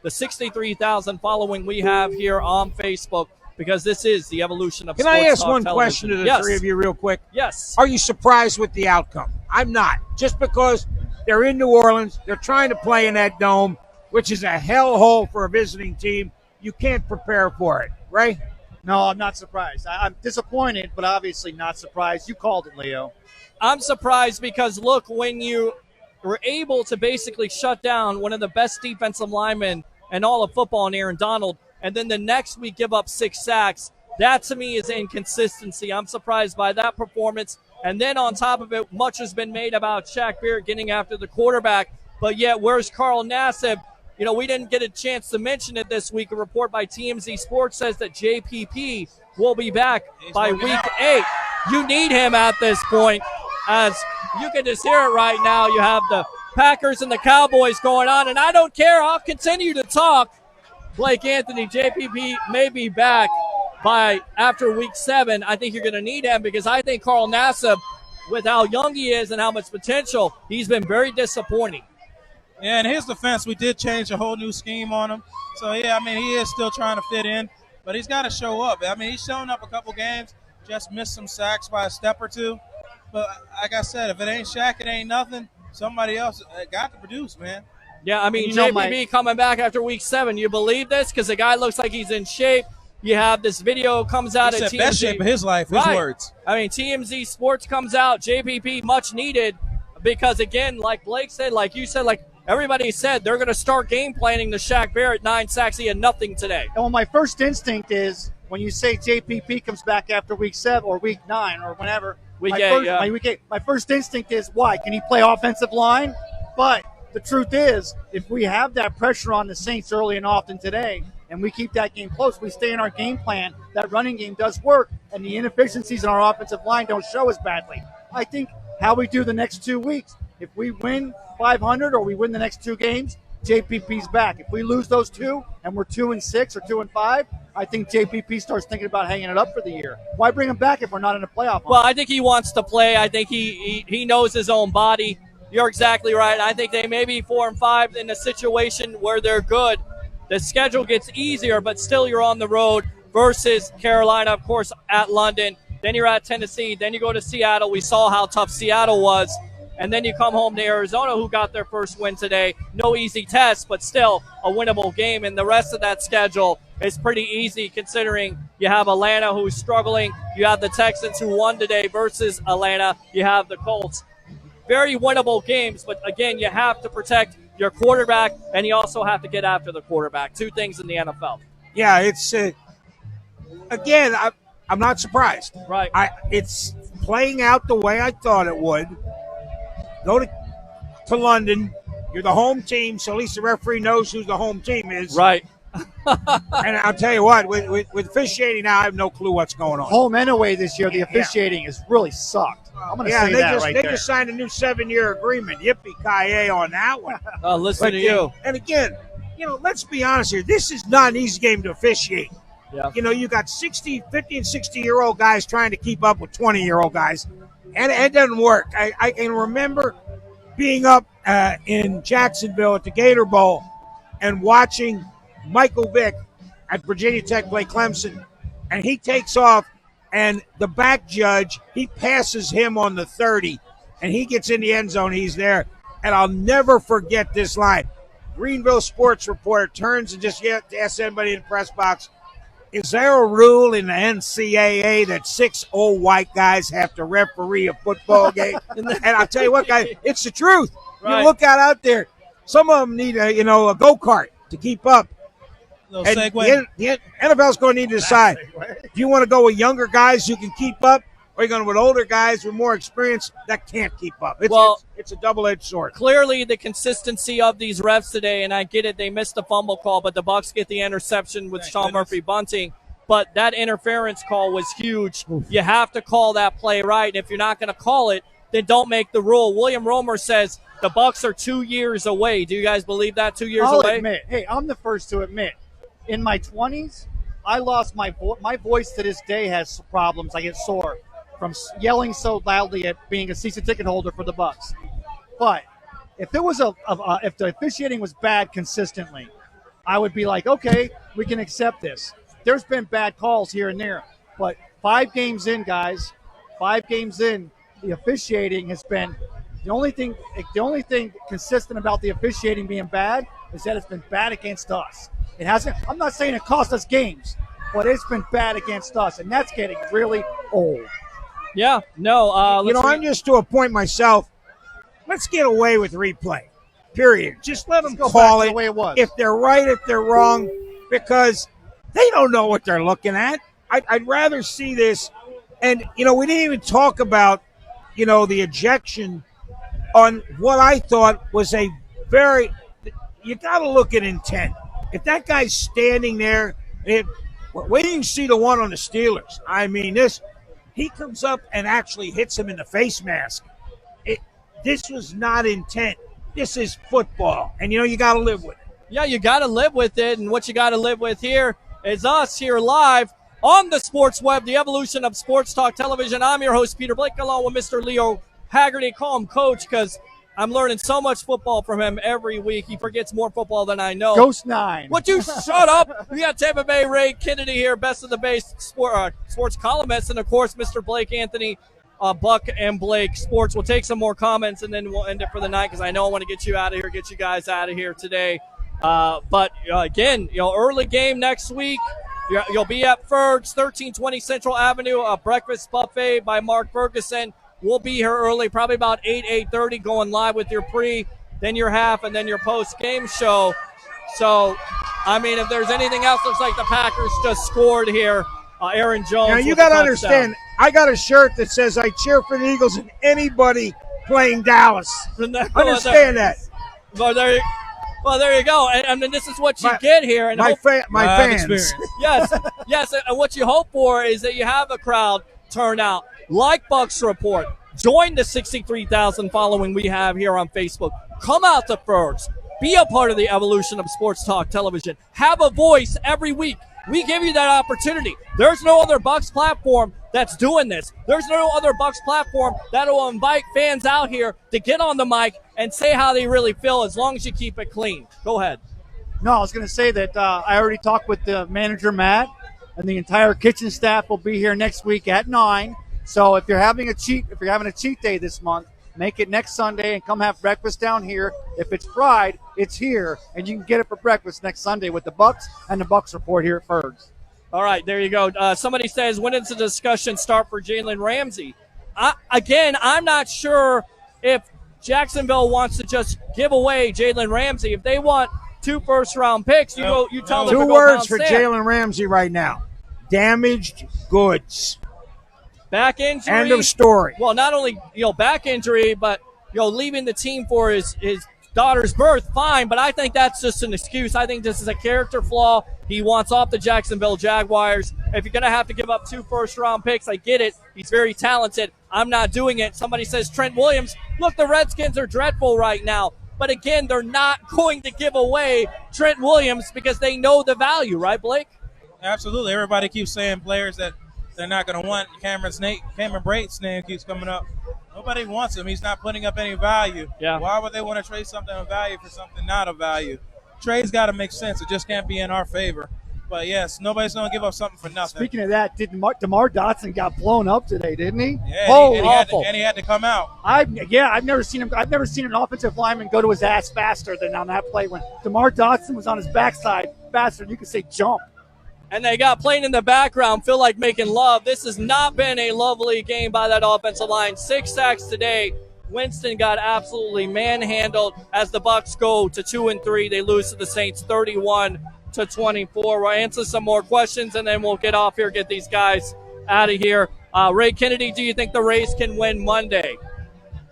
the 63,000 following we have here on Facebook, because this is the evolution of Can sports I ask talk one television. question to the 3 of you real quick? Yes. Are you surprised with the outcome? I'm not. Just because they're in New Orleans, they're trying to play in that dome, which is a hellhole for a visiting team. You can't prepare for it, right? No, I'm not surprised. I'm disappointed, but obviously not surprised. You called it, Leo. I'm surprised because, look, when you were able to basically shut down one of the best defensive linemen in all of football in Aaron Donald, and then the next week give up 6 sacks, that to me is inconsistency. I'm surprised by that performance. And then on top of it, much has been made about Shaq Barrett getting after the quarterback, but yet where's Carl Nassib? You know, we didn't get a chance to mention it this week. A report by TMZ Sports says that JPP will be back by week 8. You need him at this point. As you can just hear it right now, you have the Packers and the Cowboys going on, and I don't care. I'll continue to talk. Blake Anthony, JPP may be back by after week 7. I think you're going to need him because I think Carl Nassib, with how young he is and how much potential, he's been very disappointing. Yeah, in his defense, we did change a whole new scheme on him. So, yeah, I mean, he is still trying to fit in, but he's got to show up. I mean, he's shown up a couple games, just missed some sacks by a step or 2. But like I said, if it ain't Shaq, it ain't nothing. Somebody else got to produce, man. Yeah, I mean, JPP coming back after week 7. You believe this? Because the guy looks like he's in shape. You have this video comes out He at said TMZ. best shape of his life, his words. I mean, TMZ Sports comes out. JPP much needed because, again, like Blake said, like you said, like everybody said, they're going to start game planning the Shaq Barrett 9 sacks. He had nothing today. And well, my first instinct is when you say JPP comes back after week 7 or week 9 or whenever. Week 8, yeah. My first instinct is why? Can he play offensive line? But the truth is, if we have that pressure on the Saints early and often today, and we keep that game close, we stay in our game plan, that running game does work, and the inefficiencies in our offensive line don't show as badly. I think how we do the next 2 weeks, if we win 500 or we win the next 2 games, JPP's back. If we lose those 2 and we're 2-6 or 2-5, I think JPP starts thinking about hanging it up for the year. Why bring him back if we're not in a playoff? Well, I think he wants to play. I think he knows his own body. You're exactly right. I think they may be 4-5 in a situation where they're good. The schedule gets easier, but still you're on the road versus Carolina, of course, at London. Then you're at Tennessee. Then you go to Seattle. We saw how tough Seattle was. And then you come home to Arizona, who got their first win today. No easy test, but still a winnable game. And the rest of that schedule is pretty easy considering you have Atlanta, who's struggling. You have the Texans, who won today versus Atlanta. You have the Colts. Very winnable games, but again, you have to protect your quarterback, and you also have to get after the quarterback. 2 things in the NFL. Yeah, it's again, I'm not surprised. Right. It's playing out the way I thought it would. Go to London. You're the home team, so at least the referee knows who the home team is. Right. And I'll tell you what, with officiating now, I have no clue what's going on. Home and away this year, the officiating has really sucked. I'm going to say that right there. They just signed a new 7-year agreement. Yippee-ki-yay on that one. Listen to you. And again, let's be honest here. This is not an easy game to officiate. Yeah. You got 50 and 60-year-old guys trying to keep up with 20-year-old guys, and it doesn't work. I can remember being up in Jacksonville at the Gator Bowl and watching Michael Vick at Virginia Tech play Clemson, and he takes off, and the back judge, he passes him on the 30, and he gets in the end zone. He's there, and I'll never forget this line. Greenville sports reporter turns and just asks everybody in the press box, is there a rule in the NCAA that 6 old white guys have to referee a football game? And I'll tell you what, guys, it's the truth. Right. You look out there, some of them need a go-kart to keep up. Little And segue. the NFL's going to need to decide, do you want to go with younger guys who can keep up, or are you going with older guys with more experience that can't keep up? It's a double-edged sword. Clearly the consistency of these refs today, and I get it, they missed the fumble call, but the Bucs get the interception with Sean Murphy bunting. But that interference call was huge. You have to call that play right. If you're not going to call it, then don't make the rule. William Romer says the Bucs are 2 years away. Do you guys believe that, 2 years I'll away? admit, hey, I'm the first to admit, in my 20s, I lost my voice to this day has problems. I get sore from yelling so loudly at being a season ticket holder for the Bucs. But if it was if the officiating was bad consistently, I would be like, okay, we can accept this. There's been bad calls here and there, but 5 games in, guys, 5 games in, the officiating has been the only thing consistent about the officiating being bad is that it's been bad against us. It hasn't. I'm not saying it cost us games, but it's been bad against us, and that's getting really old. Yeah, no. I'm just to a point myself. Let's get away with replay. Period. Just let them call it the way it was. If they're right, if they're wrong, because they don't know what they're looking at. I'd rather see this. And, we didn't even talk about, the ejection on what I thought was you got to look at intent. If that guy's standing there, wait till you see the one on the Steelers. I mean, he comes up and actually hits him in the face mask. This was not intent. This is football. And, you got to live with it. Yeah, you got to live with it. And what you got to live with here is us here live on the Sports Web, the evolution of Sports Talk Television. I'm your host, Peter Blake, along with Mr. Leo Haggerty. Call him Coach because I'm learning so much football from him every week. He forgets more football than I know. Ghost 9. Would you shut up? We got Tampa Bay Ray Kennedy here, best of the base sports columnist, and, of course, Mr. Blake Anthony, Buck and Blake Sports. We'll take some more comments, and then we'll end it for the night because I know I want to get you out of here, get you guys out of here today. But again, early game next week. You'll be at Ferg's, 1320 Central Avenue, a breakfast buffet by Mark Ferguson. We'll be here early, probably about 8:30, going live with your pre, then your half, and then your post-game show. So, I mean, if there's anything else, looks like the Packers just scored here. Aaron Jones. Now, you got to understand, I got a shirt that says I cheer for the Eagles and anybody playing Dallas. Understand that. Well, there you go. And then this is what you get here. And My fans. Experience. yes. And what you hope for is that you have a crowd turn out like Bucks Report. Join the 63,000 following we have here on Facebook. Come out to Fergs. Be a part of the evolution of sports talk television. Have a voice every week. We give you that opportunity. There's no other Bucks platform that's doing this. There's no other Bucks platform that will invite fans out here to get on the mic and say how they really feel as long as you keep it clean. Go ahead. No, I was going to say that I already talked with the manager, Matt, and the entire kitchen staff will be here next week at 9. So if you're having a cheat day this month, make it next Sunday and come have breakfast down here. If it's fried, it's here, and you can get it for breakfast next Sunday with the Bucks and the Bucks Report here at Fergs. All right, there you go. Somebody says, when does the discussion start for Jalen Ramsey? I'm not sure if Jacksonville wants to just give away Jalen Ramsey. If they want 2 first-round picks, you tell them to 2 go words pound for sand. Jalen Ramsey right now. Damaged goods. Back injury. End of story. Well, not only back injury, but leaving the team for his daughter's birth, fine. But I think that's just an excuse. I think this is a character flaw. He wants off the Jacksonville Jaguars. If you're going to have to give up 2 first-round picks, I get it. He's very talented. I'm not doing it. Somebody says Trent Williams. Look, the Redskins are dreadful right now. But again, they're not going to give away Trent Williams because they know the value, right, Blake? Absolutely. Everybody keeps saying players that they're not going to want. Cameron Brate's name keeps coming up. Nobody wants him. He's not putting up any value. Yeah. Why would they want to trade something of value for something not of value? Trade's got to make sense. It just can't be in our favor. But, yes, nobody's going to give up something for nothing. Speaking of that, DeMar Dotson got blown up today, didn't he? Yeah, he had to come out. I've never seen an offensive lineman go to his ass faster than on that play when DeMar Dotson was on his backside faster than you could say jump. And they got playing in the background, feel like making love. This has not been a lovely game by that offensive line. 6 sacks today. Winston got absolutely manhandled as the Bucks go to 2-3. They lose to the Saints 31-24. We'll answer some more questions, and then we'll get off here, get these guys out of here. Ray Kennedy, do you think the Rays can win Monday?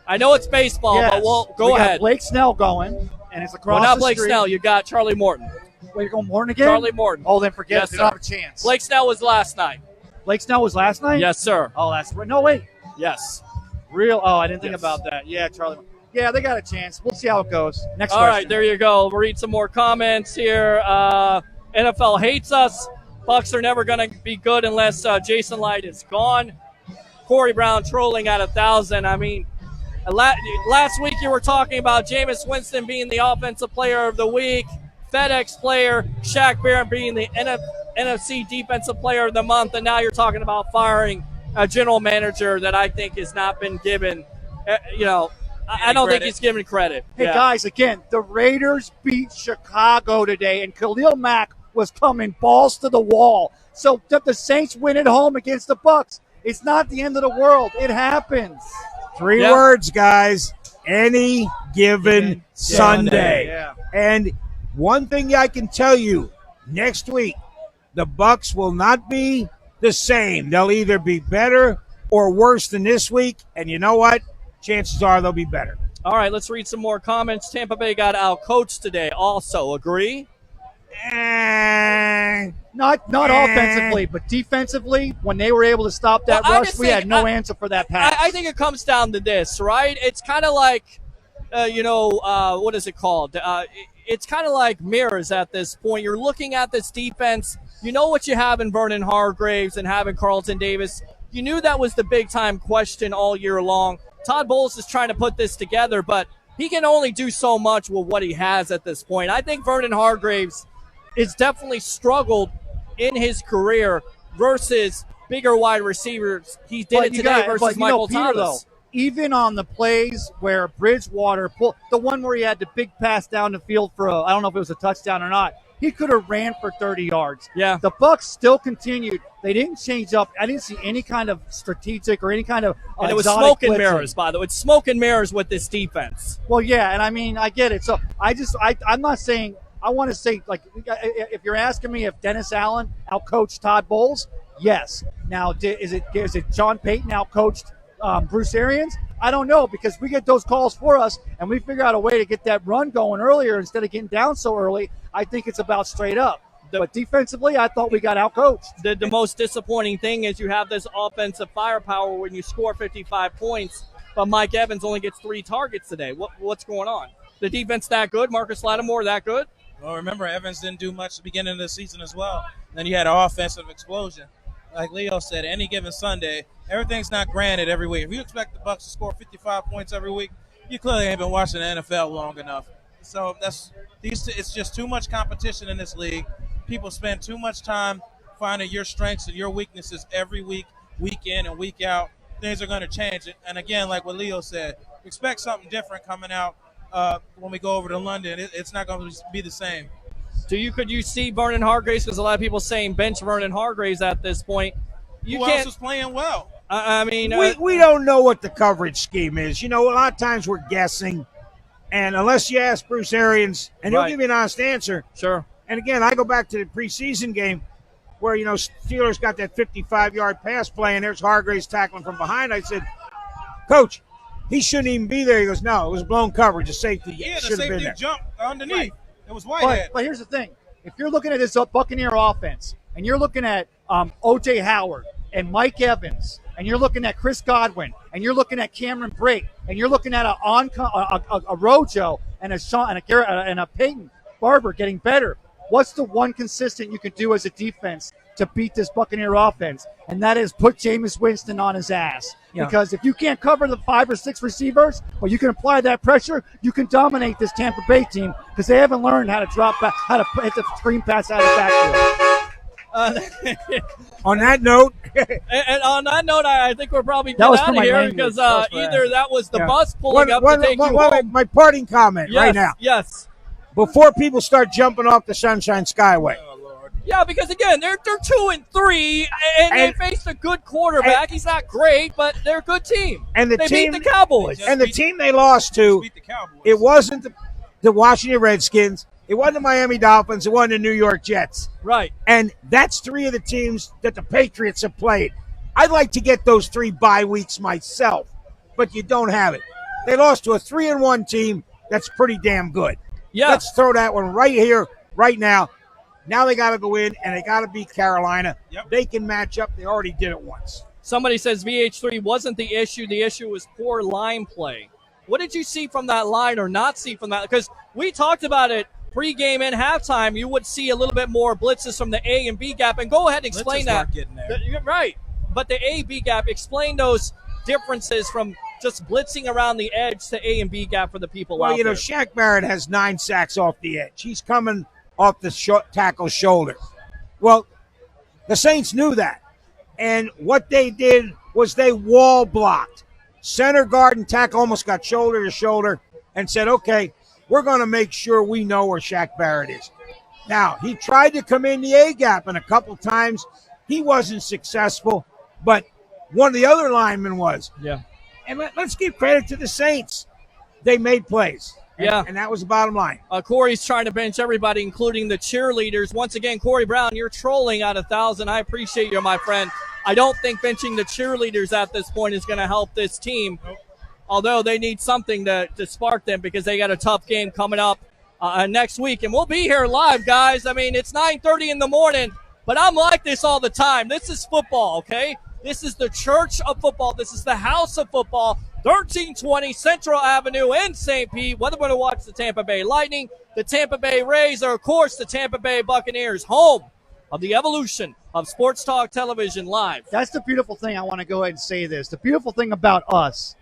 I know it's baseball, Yes. but go we ahead. got Blake Snell going, and it's across Not the Blake street. Snell. You got Charlie Morton. Wait, you're going Morton again? Charlie Morton. Oh, then forget Yes, it. They sir. don't have a chance. Blake Snell was last night. Blake Snell was last night? Yes, sir. Oh, that's right. No, wait. Yes. Real? Oh, I didn't think Yes. about that. Yeah, Charlie. Yeah, they got a chance. We'll see how it goes. Next All question. right, there you go. We'll read some more comments here. NFL hates us. Bucks are never going to be good unless Jason Light is gone. Corey Brown trolling at 1,000. I mean, last week you were talking about Jameis Winston being the offensive player of the week, FedEx player, Shaq Barrett being the NFC defensive player of the month, and now you're talking about firing a general manager that I think has not been given, I don't think he's given credit. Hey, guys, again, the Raiders beat Chicago today, and Khalil Mack was coming balls to the wall. So if the Saints win at home against the Bucks, it's not the end of the world. It happens. 3 words, guys. Any given Sunday. Yeah. And one thing I can tell you, next week, the Bucks will not be the same. They'll either be better or worse than this week. And you know what? Chances are they'll be better. All right, let's read some more comments. Tampa Bay got out-coached today also. Agree? Not offensively, but defensively, when they were able to stop that Well, I rush, just we think- had no answer for that pass. I think it comes down to this, right? It's kind of like, what is it called? It's kind of like mirrors at this point. You're looking at this defense. You know what you have in Vernon Hargraves and having Carlton Davis. You knew that was the big-time question all year long. Todd Bowles is trying to put this together, but he can only do so much with what he has at this point. I think Vernon Hargraves has definitely struggled in his career versus bigger wide receivers. He did it today versus Michael Peter, Thomas. Even on the plays where Bridgewater pulled, the one where he had the big pass down the field for I don't know if it was a touchdown or not, he could have ran for 30 yards. Yeah. The Bucs still continued. They didn't change up. I didn't see any kind of strategic or any kind of And it was exotic smoke and blitzing. mirrors, by the way. It's smoke and mirrors with this defense. Well, yeah, and I mean, I get it. So I'm not saying – I want to say, like, if you're asking me if Dennis Allen outcoached Todd Bowles, yes. Now, is it John Payton outcoached Bruce Arians? I don't know, because we get those calls for us and we figure out a way to get that run going earlier instead of getting down so early. I think it's about straight up. But defensively, I thought we got outcoached. The most disappointing thing is you have this offensive firepower when you score 55 points, but Mike Evans only gets 3 targets today. What's going on? The defense that good? Marcus Lattimore that good? Well, remember, Evans didn't do much at the beginning of the season as well. Then you had an offensive explosion. Like Leo said, any given Sunday, everything's not granted every week. If you expect the Bucs to score 55 points every week, you clearly ain't been watching the NFL long enough. So it's just too much competition in this league. People spend too much time finding your strengths and your weaknesses every week, week in and week out. Things are going to change. And again, like what Leo said, expect something different coming out when we go over to London. It's not going to be the same. Could you see Vernon Hargreaves? Because a lot of people saying bench Vernon Hargreaves at this point. Who else is playing well? I mean, we don't know what the coverage scheme is. You know, a lot of times we're guessing, and unless you ask Bruce Arians, and he'll give you an honest answer. Sure. And again, I go back to the preseason game where, you know, Steelers got that 55-yard pass play, and there's Hargreaves tackling from behind. I said, Coach, he shouldn't even be there. He goes, no, it was blown coverage. The safety should have been there. Jumped underneath. Right. It was Whitehead. But here's the thing. If you're looking at this Buccaneer offense, and you're looking at O.J. Howard and Mike Evans, and you're looking at Chris Godwin, and you're looking at Cameron Brake, and you're looking at a Rojo and a Peyton Barber getting better, what's the one consistent you can do as a defense to beat this Buccaneer offense? And that is put Jameis Winston on his ass. Yeah. Because if you can't cover the 5 or 6 receivers, but you can apply that pressure, you can dominate this Tampa Bay team, because they haven't learned how to drop back, how to hit the screen pass out of the backfield. On that note, and on that note, I think we're probably getting out of here, because either that was the bus pulling up to take you home. My parting comment right now. Yes. Before people start jumping off the Sunshine Skyway. Yeah, because again, they're 2-3, and they faced a good quarterback. He's not great, but they're a good team. And they beat the Cowboys. And the team they lost to, it wasn't the Washington Redskins, it wasn't the Miami Dolphins, it wasn't the New York Jets. Right. And that's 3 of the teams that the Patriots have played. I'd like to get those 3 bye weeks myself, but you don't have it. They lost to a 3-1 team that's pretty damn good. Yeah. Let's throw that one right here, right now. Now they got to go in, and they got to beat Carolina. Yep. They can match up. They already did it once. Somebody says VH3 wasn't the issue. The issue was poor line play. What did you see from that line or not see from that? Because we talked about it pregame and halftime. You would see a little bit more blitzes from the A and B gap. And go ahead and explain that. You're right. But the A-B gap, explain those differences from just blitzing around the edge to A and B gap for the people out there. Well, you know, Shaq Barrett has 9 sacks off the edge. He's coming off the tackle's shoulder. Well, the Saints knew that. And what they did was they wall blocked. Center guard and tackle almost got shoulder to shoulder and said, okay, we're going to make sure we know where Shaq Barrett is. Now, he tried to come in the A-gap, and a couple times he wasn't successful, but one of the other linemen was. Yeah. And let's give credit to the Saints. They made plays. And that was the bottom line. Corey's trying to bench everybody, including the cheerleaders. Once again, Corey Brown, you're trolling at 1,000. I appreciate you, my friend. I don't think benching the cheerleaders at this point is going to help this team, although they need something to spark them, because they got a tough game coming up next week. And we'll be here live, guys. I mean, it's 9:30 in the morning, but I'm like this all the time. This is football, okay? This is the church of football. This is the house of football. 1320 Central Avenue in St. Pete. Whether we're going to watch the Tampa Bay Lightning, the Tampa Bay Rays, or, of course, the Tampa Bay Buccaneers, home of the evolution of Sports Talk Television Live. That's the beautiful thing. I want to go ahead and say this. The beautiful thing about us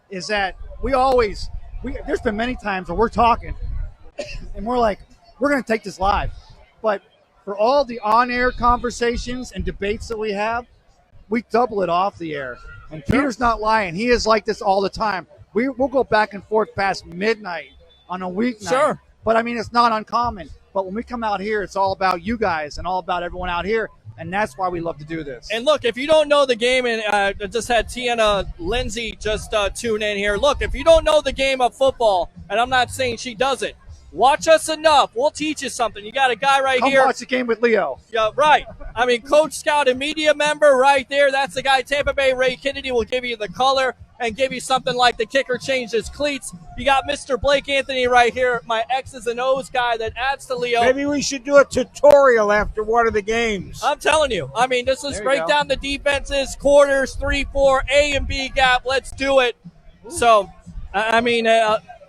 is that there's been many times where we're talking, and we're like, we're going to take this live. But for all the on-air conversations and debates that we have, we double it off the air. And Peter's not lying. He is like this all the time. We'll go back and forth past midnight on a weeknight. Sure. But, I mean, it's not uncommon. But when we come out here, it's all about you guys and all about everyone out here. And that's why we love to do this. And look, if you don't know the game, and I just had Tiana Lindsay just tune in here. Look, if you don't know the game of football, and I'm not saying she doesn't, watch us enough. We'll teach you something. You got a guy right here. Come watch the game with Leo. Yeah, right. I mean, Coach Scout and media member right there. That's the guy. Tampa Bay Ray Kennedy will give you the color. and give you something like the kicker changed his cleats. You got Mr. Blake Anthony right here, my X's and O's guy that adds to Leo. Maybe we should do a tutorial after one of the games. I'm telling you. I mean, this is break down the defenses, quarters, 3, 4, A and B gap. Let's do it. So, I mean,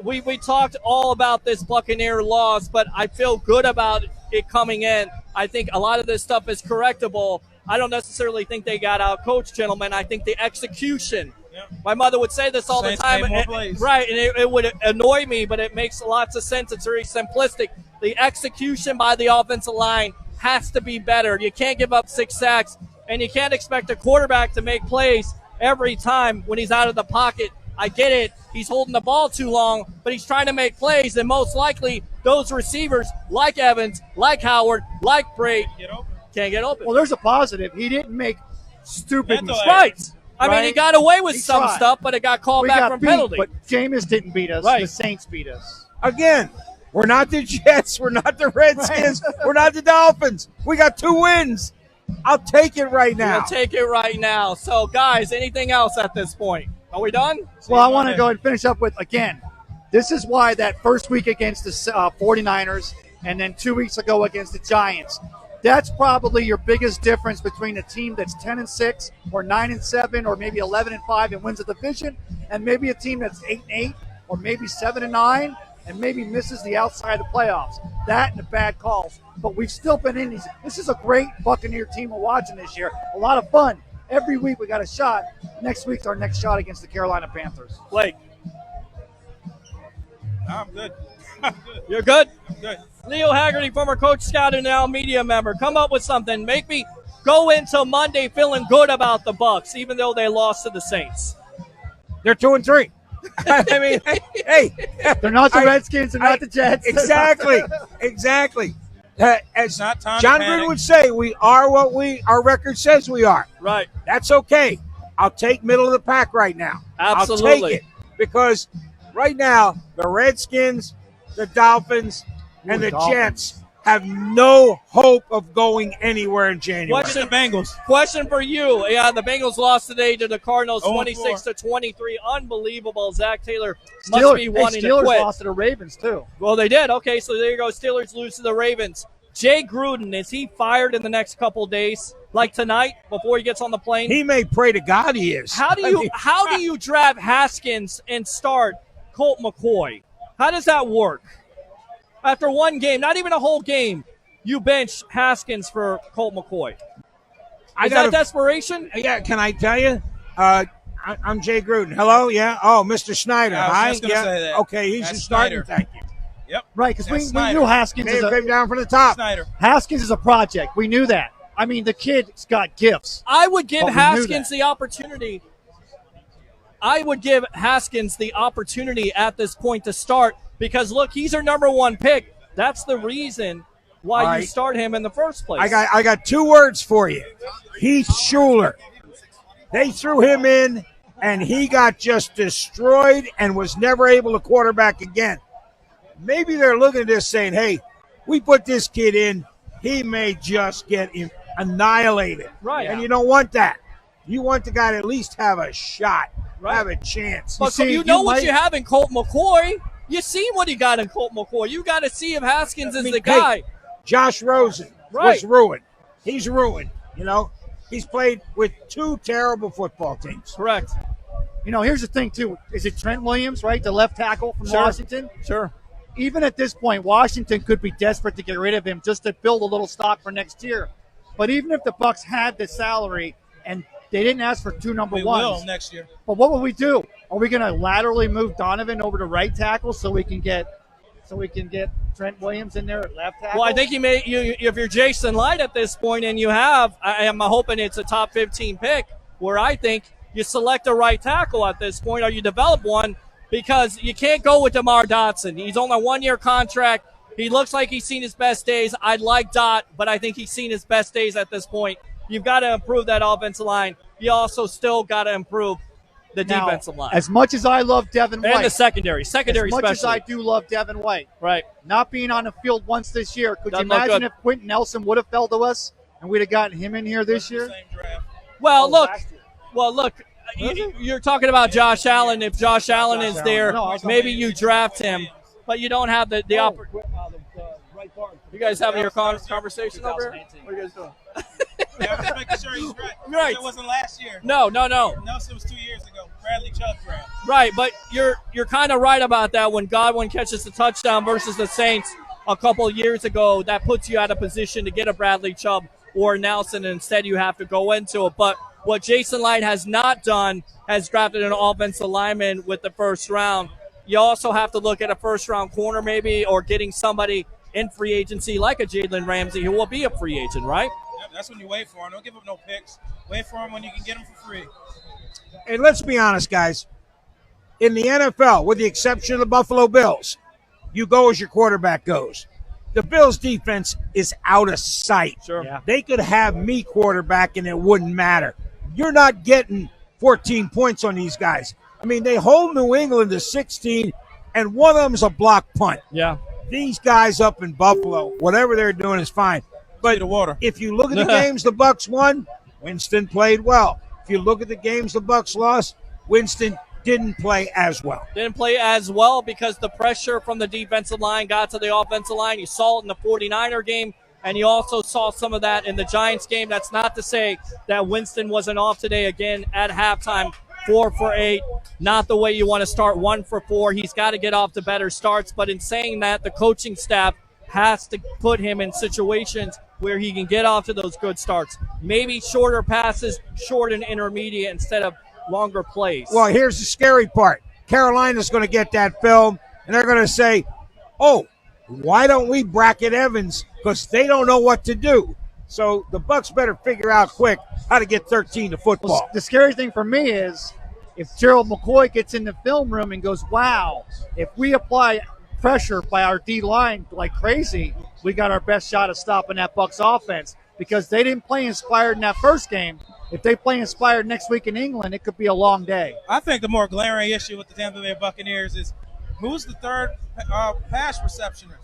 we talked all about this Buccaneer loss, but I feel good about it coming in. I think a lot of this stuff is correctable. I don't necessarily think they got out coached, gentlemen. I think the execution. My mother would say this all Saints the time. made more plays. Right, and it would annoy me, but it makes lots of sense. It's very simplistic. The execution by the offensive line has to be better. You can't give up 6 sacks, and you can't expect a quarterback to make plays every time when he's out of the pocket. I get it. He's holding the ball too long, but he's trying to make plays, and most likely those receivers, like Evans, like Howard, like Brate, can't get open. Well, there's a positive. He didn't make stupid mistakes. Right. I mean, he got away with some tried. stuff, but it got called back from penalty. But Jameis didn't beat us. Right. The Saints beat us. Again, we're not the Jets. We're not the Redskins. Right. We're not the Dolphins. We got 2 wins. I'll take it right now. We'll take it right now. So, guys, anything else at this point? Are we done? Well, I want to go and finish up with, again, this is why that first week against the 49ers and then 2 weeks ago against the Giants, that's probably your biggest difference between a team that's 10-6 or 9-7 or maybe 11-5 and wins a division, and maybe a team that's 8-8 or maybe 7-9 and maybe misses the outside of the playoffs. That and the bad calls. But we've still been in these. This is a great Buccaneer team we're watching this year. A lot of fun. Every week we got a shot. Next week's our next shot against the Carolina Panthers. Blake. I'm good. I'm good. You're good? I'm good. Leo Haggerty, former Coach Scout and now media member. Come up with something. Make me go into Monday feeling good about the Bucs, even though they lost to the Saints. They're 2-3. I mean, hey. They're not the Redskins. They're not the Jets. Exactly. Exactly. As not time John to panic. Gruden would say, we are what our record says we are. Right. That's okay. I'll take middle of the pack right now. Absolutely. I'll take it because right now the Redskins, the Dolphins, and the Jets have no hope of going anywhere in January. What's the Bengals? Question for you. Yeah, the Bengals lost today to the Cardinals 0-4. 26-23. Unbelievable. Zach Taylor must be wanting to Steelers quit. lost to the Ravens, too. Well, they did. Okay, so there you go. Steelers lose to the Ravens. Jay Gruden, is he fired in the next couple days, like tonight, before he gets on the plane? He may pray to God he is. How do you draft Haskins and start Colt McCoy? How does that work? After one game, not even a whole game, you bench Haskins for Colt McCoy. Is that desperation? Yeah, can I tell you? I'm Jay Gruden. Hello? Yeah? Oh, Mr. Schneider. I was Hi? just gonna Yeah. say that. Okay, he's That's starting. Schneider. Thank you. Yep. Right, because we Snyder. knew Haskins Came down from the top. Snyder. Haskins is a project. We knew that. I mean, the kid's got gifts. I would give But we knew Haskins that. the opportunity. I would give Haskins the opportunity at this point to start because, look, he's our number 1 pick. That's the reason why All right. you start him in the first place. I got 2 words for you. Heath Schuler. They threw him in, and he got just destroyed and was never able to quarterback again. Maybe they're looking at this saying, hey, we put this kid in, he may just get annihilated. Right. And you don't want that. You want the guy to at least have a shot, Right. have a chance. But you know what you have in Colt McCoy. You see what he got in Colt McCoy. You got to see if Haskins is the guy. Hey, Josh Rosen was ruined. He's ruined, you know. He's played with 2 terrible football teams. Correct. You know, here's the thing, too. Is it Trent Williams, right, the left tackle from Sure. Washington? Sure. Even at this point, Washington could be desperate to get rid of him just to build a little stock for next year. But even if the Bucs had the salary and they didn't ask for 2 number We ones, will next year. but what will we do? Are we going to laterally move Donovan over to right tackle so we can get Trent Williams in there at left tackle? Well, I think if you're Jason Light at this point and you have, I am hoping it's a top 15 pick where I think you select a right tackle at this point or you develop one because you can't go with DeMar Dotson. He's on a 1-year contract. He looks like he's seen his best days. I'd like Dot, but I think he's seen his best days at this point. You've got to improve that offensive line. You also still got to improve the defensive line. As much as I love Devin White. And the secondary As much as especially. I do love Devin White. Right. Not being on the field once this year. Could Doesn't you look imagine good. if Quentin Nelson would have fell to us and we'd have gotten him in here this year? Well, Oh, last year. look, You're talking about Josh Allen. If Josh Allen is there, maybe you draft him, but you don't have the opportunity. You guys having your conversation over here? What are you guys doing? Yeah, I'm just making sure he's right. Right. It wasn't last year. No. Nelson was 2 years ago. Bradley Chubb draft. Right, but you're kind of right about that. When Godwin catches the touchdown versus the Saints a couple of years ago, that puts you out of position to get a Bradley Chubb or Nelson, and instead you have to go into it. But what Jason Light has not done has drafted an offensive lineman with the first round. You also have to look at a first-round corner maybe, or getting somebody in free agency like a Jalen Ramsey who will be a free agent, right? Yeah, that's when you wait for him. Don't give up no picks. Wait for him when you can get him for free. And let's be honest, guys. In the NFL, with the exception of the Buffalo Bills, you go as your quarterback goes. The Bills' defense is out of sight. Sure. Yeah. They could have me quarterback and it wouldn't matter. You're not getting 14 points on these guys. I mean, they hold New England to 16, and one of them's a block punt. Yeah. These guys up in Buffalo, whatever they're doing is fine. But if you look at the games the Bucs won, Winston played well. If you look at the games the Bucs lost, Winston didn't play as well. Didn't play as well because the pressure from the defensive line got to the offensive line. You saw it in the 49er game, and you also saw some of that in the Giants game. That's not to say that Winston wasn't off today again at halftime. 4 for 8, not the way you want to start. 1 for 4. He's got to get off to better starts. But in saying that, the coaching staff has to put him in situations where he can get off to those good starts. Maybe shorter passes, short and intermediate instead of longer plays. Well, here's the scary part. Carolina's going to get that film, and they're going to say, oh, why don't we bracket Evans? Because they don't know what to do. So the Bucs better figure out quick how to get 13 to football. Well, the scary thing for me is if Gerald McCoy gets in the film room and goes, wow, if we apply pressure by our D-line like crazy, we got our best shot of stopping that Bucs offense, because they didn't play inspired in that first game. If they play inspired next week in England, it could be a long day. I think the more glaring issue with the Tampa Bay Buccaneers is who's the third pass receptionist?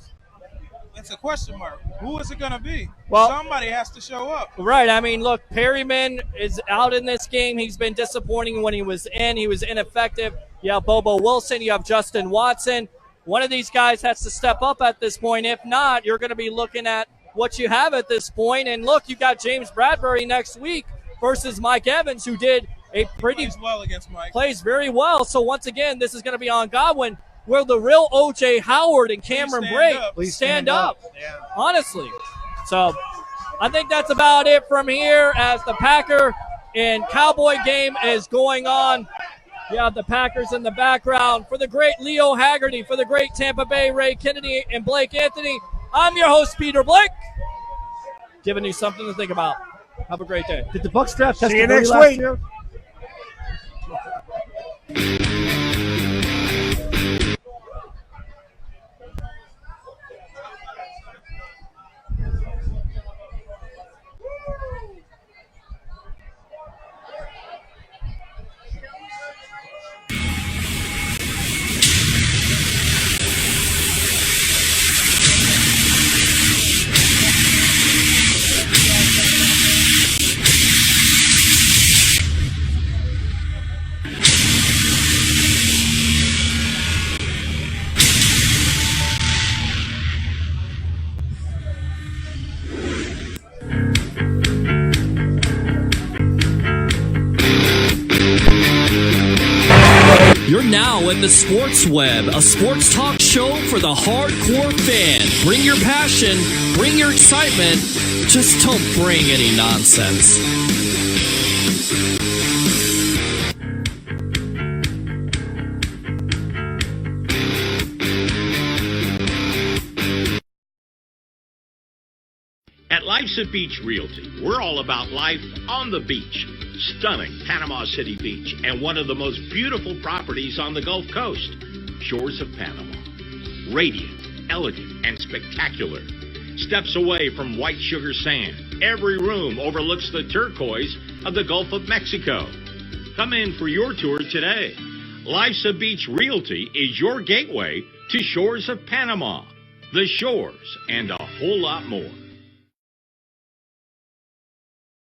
It's a question mark. Who is it going to be? Well, somebody has to show up. Right. I mean, look, Perryman is out in this game. He's been disappointing when he was in. He was ineffective. You have Bobo Wilson. You have Justin Watson. One of these guys has to step up at this point. If not, you're going to be looking at what you have at this point. And look, you got James Bradbury next week versus Mike Evans, who did a plays well against Mike. Plays very well. So once again, this is going to be on Godwin. Where the real O.J. Howard and Cameron Brake stand up. Yeah. Honestly. So I think that's about it from here as the Packer and Cowboy game is going on. You have the Packers in the background. For the great Leo Haggerty, for the great Tampa Bay Ray Kennedy and Blake Anthony, I'm your host, Peter Blake, giving you something to think about. Have a great day. Did the Bucs draft See you Testaverde next last week. year? You're now in the Sports Web, a sports talk show for the hardcore fan. Bring your passion, bring your excitement, just don't bring any nonsense. At Life's a Beach Realty, we're all about life on the beach. Stunning Panama City Beach and one of the most beautiful properties on the Gulf Coast, Shores of Panama. Radiant, elegant, and spectacular. Steps away from white sugar sand, every room overlooks the turquoise of the Gulf of Mexico. Come in for your tour today. Life's a Beach Realty is your gateway to Shores of Panama, the shores, and a whole lot more.